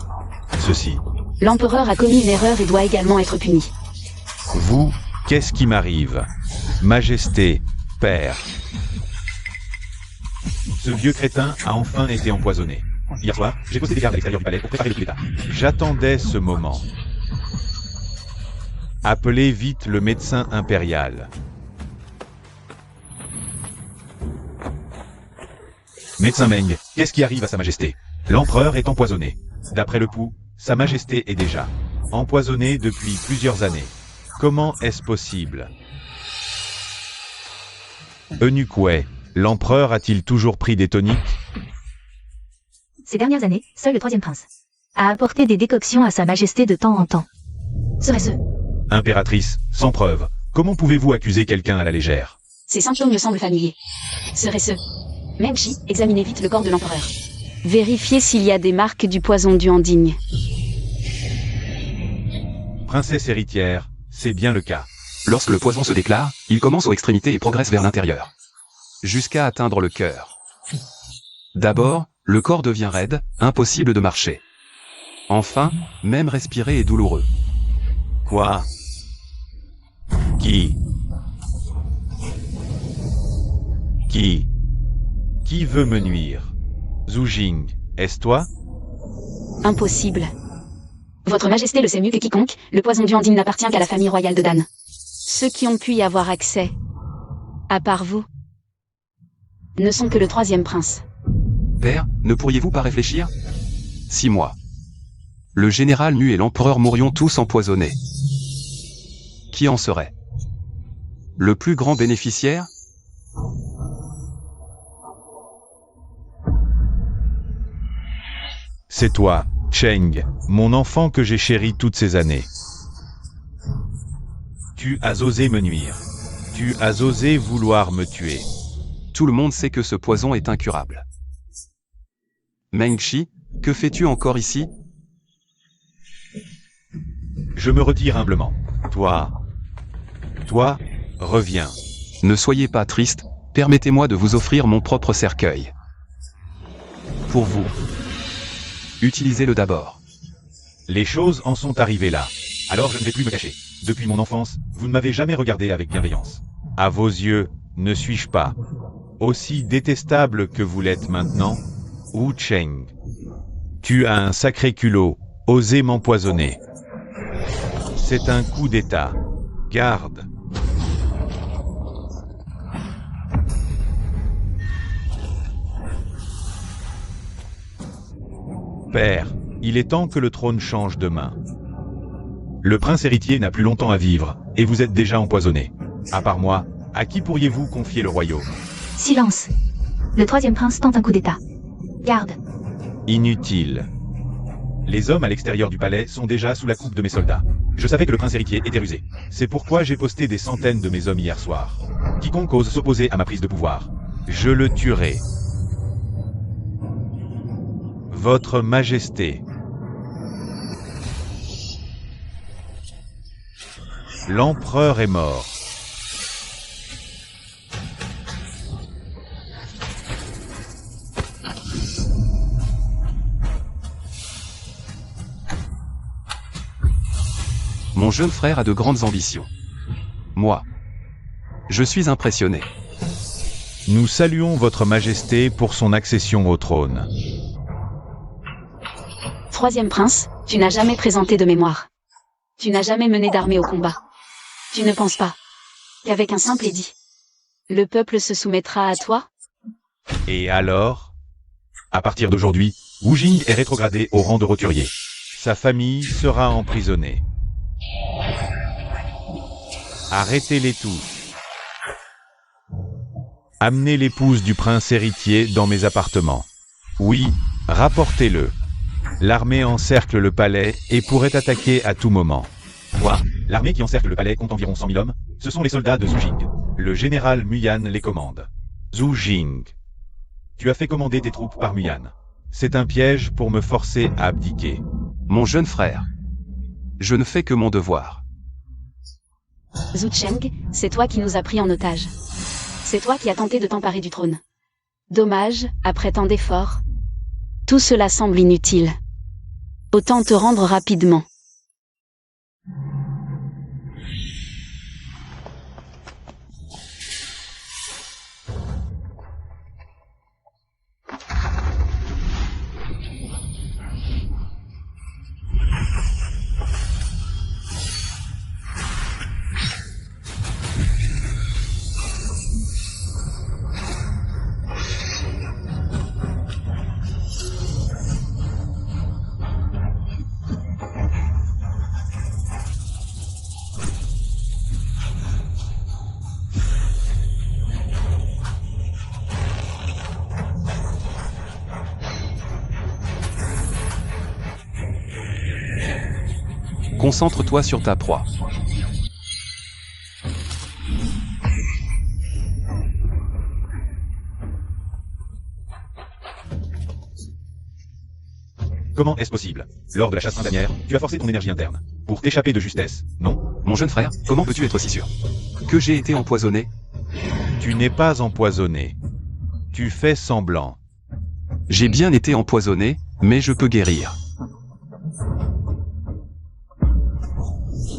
Ceci. L'empereur a commis une erreur et doit également être puni. Vous, qu'est-ce qui m'arrive? Majesté, père. Ce vieux crétin a enfin été empoisonné. Hier soir, j'ai posté des gardes à l'extérieur du palais pour préparer le coup d'état. J'attendais ce moment. Appelez vite le médecin impérial. Médecin Meng, qu'est-ce qui arrive à Sa Majesté? L'empereur est empoisonné. D'après le pouls, Sa Majesté est déjà empoisonné depuis plusieurs années. Comment est-ce possible? Eunuque Wei, l'empereur a-t-il toujours pris des toniques? Ces dernières années, seul le troisième prince a apporté des décoctions à Sa Majesté de temps en temps. Serait-ce? Impératrice, sans preuve, comment pouvez-vous accuser quelqu'un à la légère? Ces symptômes me semblent familiers. Serait-ce? Meng-Chi, examinez vite le corps de l'empereur. Vérifiez s'il y a des marques du poison du Handigne. Princesse héritière, c'est bien le cas. Lorsque le poison se déclare, il commence aux extrémités et progresse vers l'intérieur, jusqu'à atteindre le cœur. D'abord, le corps devient raide, impossible de marcher. Enfin, même respirer est douloureux. Quoi? Qui veut me nuire? Zhu Jing, est-ce toi? Impossible. Votre Majesté le sait mieux que quiconque, le poison du Handigne n'appartient qu'à la famille royale de Dan. Ceux qui ont pu y avoir accès, à part vous, ne sont que le troisième prince. Père, ne pourriez-vous pas réfléchir? 6 mois. Le général Nu et l'empereur mourions tous empoisonnés. Qui en serait le plus grand bénéficiaire? C'est toi, Cheng, mon enfant que j'ai chéri toutes ces années. Tu as osé me nuire. Tu as osé vouloir me tuer. Tout le monde sait que ce poison est incurable. Meng-Chi, que fais-tu encore ici? Je me retire humblement. Toi, reviens. Ne soyez pas triste, permettez-moi de vous offrir mon propre cercueil. Pour vous. Utilisez-le d'abord. Les choses en sont arrivées là. Alors je ne vais plus me cacher. Depuis mon enfance, vous ne m'avez jamais regardé avec bienveillance. À vos yeux, ne suis-je pas aussi détestable que vous l'êtes maintenant? Wu Cheng, tu as un sacré culot, osé m'empoisonner. C'est un coup d'état. Garde. Père, il est temps que le trône change de main. Le prince héritier n'a plus longtemps à vivre, et vous êtes déjà empoisonné. À part moi, à qui pourriez-vous confier le royaume? Silence. Le troisième prince tente un coup d'état. Garde. Inutile. Les hommes à l'extérieur du palais sont déjà sous la coupe de mes soldats. Je savais que le prince héritier était rusé. C'est pourquoi j'ai posté des centaines de mes hommes hier soir. Quiconque ose s'opposer à ma prise de pouvoir, je le tuerai. Votre Majesté. L'empereur est mort. Mon jeune frère a de grandes ambitions. Moi, je suis impressionné. Nous saluons votre Majesté pour son accession au trône. Troisième prince, tu n'as jamais présenté de mémoire. Tu n'as jamais mené d'armée au combat. Tu ne penses pas qu'avec un simple édit, le peuple se soumettra à toi? Et alors? À partir d'aujourd'hui, Wu Jing est rétrogradé au rang de roturier. Sa famille sera emprisonnée. Arrêtez-les tous. Amenez l'épouse du prince héritier dans mes appartements. Oui, rapportez-le. L'armée encercle le palais et pourrait attaquer à tout moment. Quoi? L'armée qui encercle le palais compte environ 100 000 hommes? Ce sont les soldats de Zhu Jing. Le général Muyan les commande. Zhu Jing. Tu as fait commander tes troupes par Muyan. C'est un piège pour me forcer à abdiquer. Mon jeune frère, je ne fais que mon devoir. Zhu Cheng, c'est toi qui nous as pris en otage. C'est toi qui as tenté de t'emparer du trône. Dommage, après tant d'efforts. Tout cela semble inutile. Autant te rendre rapidement. Concentre-toi sur ta proie. Comment est-ce possible? Lors de la chasse printanière, tu as forcé ton énergie interne. Pour t'échapper de justesse, non? Mon jeune frère, comment peux-tu être si sûr que j'ai été empoisonné? Tu n'es pas empoisonné. Tu fais semblant. J'ai bien été empoisonné, mais je peux guérir.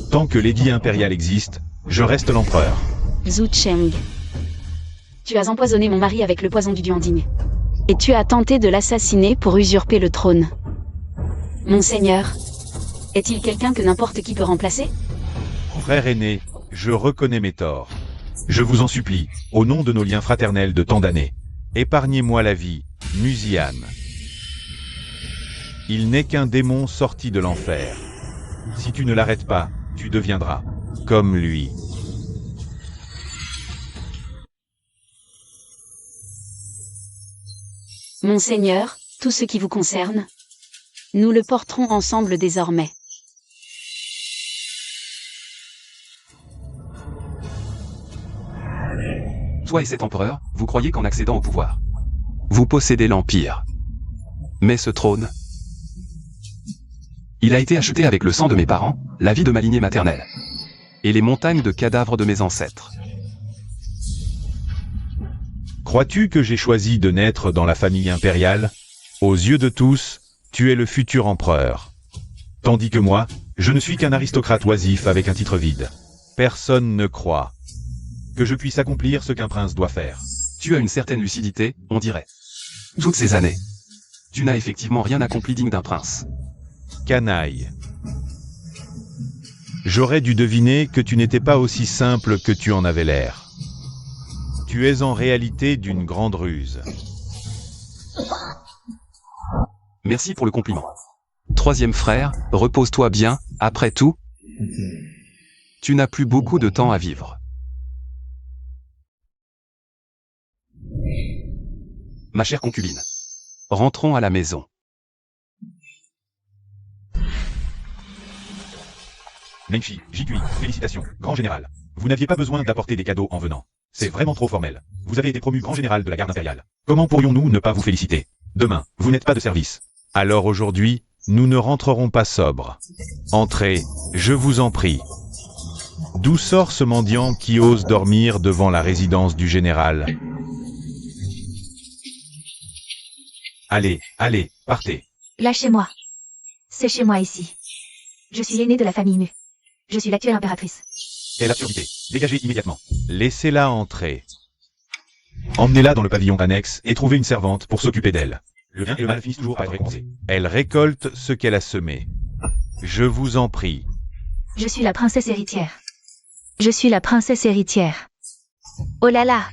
Tant que l'édit impérial existe, je reste l'empereur. Zhu Cheng. Tu as empoisonné mon mari avec le poison du Duanding. Et tu as tenté de l'assassiner pour usurper le trône. Monseigneur, est-il quelqu'un que n'importe qui peut remplacer? Frère aîné, je reconnais mes torts. Je vous en supplie, au nom de nos liens fraternels de tant d'années, épargnez-moi la vie, Musiane. Il n'est qu'un démon sorti de l'enfer. Si tu ne l'arrêtes pas, tu deviendras comme lui. Monseigneur, tout ce qui vous concerne, nous le porterons ensemble désormais. Toi et cet empereur, vous croyez qu'en accédant au pouvoir, vous possédez l'Empire. Mais ce trône, il a été acheté avec le sang de mes parents, la vie de ma lignée maternelle, et les montagnes de cadavres de mes ancêtres. Crois-tu que j'ai choisi de naître dans la famille impériale? Aux yeux de tous, tu es le futur empereur. Tandis que moi, je ne suis qu'un aristocrate oisif avec un titre vide. Personne ne croit que je puisse accomplir ce qu'un prince doit faire. Tu as une certaine lucidité, on dirait. Toutes ces années, tu n'as effectivement rien accompli digne d'un prince. Canaille. J'aurais dû deviner que tu n'étais pas aussi simple que tu en avais l'air. Tu es en réalité d'une grande ruse. Merci pour le compliment. Troisième frère, repose-toi bien, après tout, tu n'as plus beaucoup de temps à vivre. Ma chère concubine, rentrons à la maison. Nengshi, Jikui, félicitations, grand général. Vous n'aviez pas besoin d'apporter des cadeaux en venant. C'est vraiment trop formel. Vous avez été promu grand général de la garde impériale. Comment pourrions-nous ne pas vous féliciter? Demain, vous n'êtes pas de service. Alors aujourd'hui, nous ne rentrerons pas sobres. Entrez, je vous en prie. D'où sort ce mendiant qui ose dormir devant la résidence du général? Allez, allez, partez. Lâchez-moi. C'est chez moi ici. Je suis l'aînée de la famille Mu. Je suis l'actuelle impératrice. Quelle absurdité. Dégagez immédiatement. Laissez-la entrer. Emmenez-la dans le pavillon annexe et trouvez une servante pour s'occuper d'elle. Le bien et le mal finissent toujours par être récompensés. Elle récolte ce qu'elle a semé. Je vous en prie. Je suis la princesse héritière. Je suis la princesse héritière. Oh là là!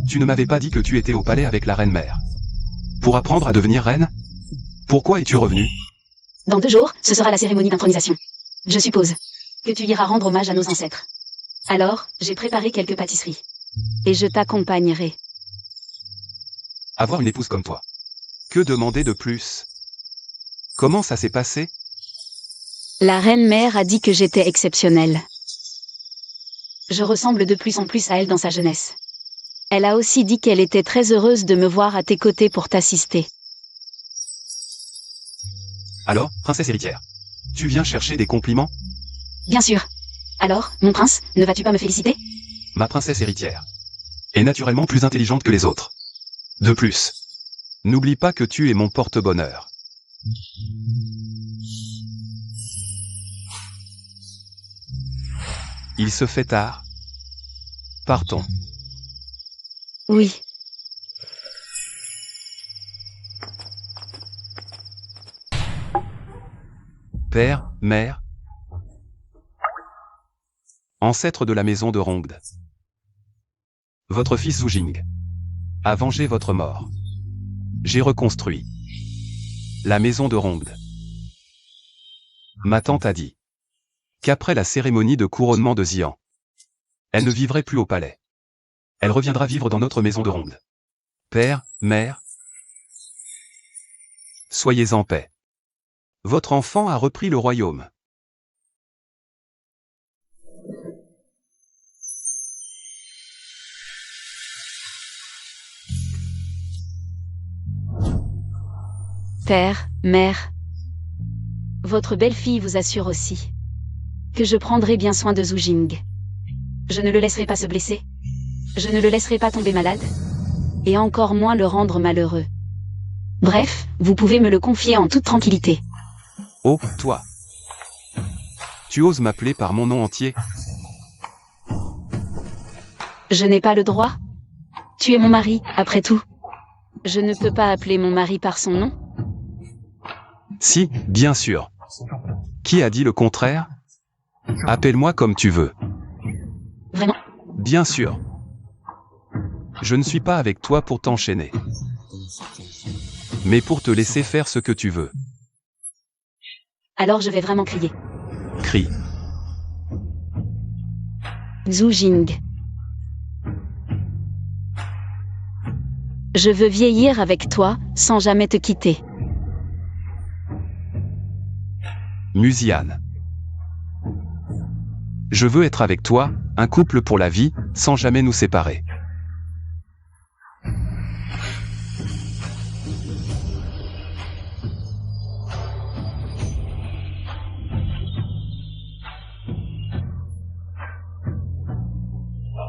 Tu ne m'avais pas dit que tu étais au palais avec la reine-mère. Pour apprendre à devenir reine? Pourquoi es-tu revenu? Dans 2 jours, ce sera la cérémonie d'intronisation. Je suppose que tu iras rendre hommage à nos ancêtres. Alors, j'ai préparé quelques pâtisseries. Et je t'accompagnerai. Avoir une épouse comme toi. Que demander de plus? Comment ça s'est passé? La reine-mère a dit que j'étais exceptionnelle. Je ressemble de plus en plus à elle dans sa jeunesse. Elle a aussi dit qu'elle était très heureuse de me voir à tes côtés pour t'assister. Alors, princesse héritière, tu viens chercher des compliments? Bien sûr. Alors, mon prince, ne vas-tu pas me féliciter? Ma princesse héritière est naturellement plus intelligente que les autres. De plus, n'oublie pas que tu es mon porte-bonheur. Il se fait tard. Partons. Oui. Père, mère, ancêtre de la maison de Rongde. Votre fils Zhu Jing a vengé votre mort. J'ai reconstruit la maison de Rongde. Ma tante a dit qu'après la cérémonie de couronnement de Xian, elle ne vivrait plus au palais. Elle reviendra vivre dans notre maison de Rongde. Père, mère, soyez en paix. Votre enfant a repris le royaume. Père, mère, votre belle-fille vous assure aussi que je prendrai bien soin de Zhu Jing. Je ne le laisserai pas se blesser. Je ne le laisserai pas tomber malade. Et encore moins le rendre malheureux. Bref, vous pouvez me le confier en toute tranquillité. Oh, toi. Tu oses m'appeler par mon nom entier? Je n'ai pas le droit. Tu es mon mari, après tout. Je ne peux pas appeler mon mari par son nom. Si, bien sûr. Qui a dit le contraire? Appelle-moi comme tu veux. Vraiment? Bien sûr. Je ne suis pas avec toi pour t'enchaîner, mais pour te laisser faire ce que tu veux. Alors je vais vraiment crier. Crie. Zhu Jing. Je veux vieillir avec toi, sans jamais te quitter. Musiane. Je veux être avec toi, un couple pour la vie, sans jamais nous séparer.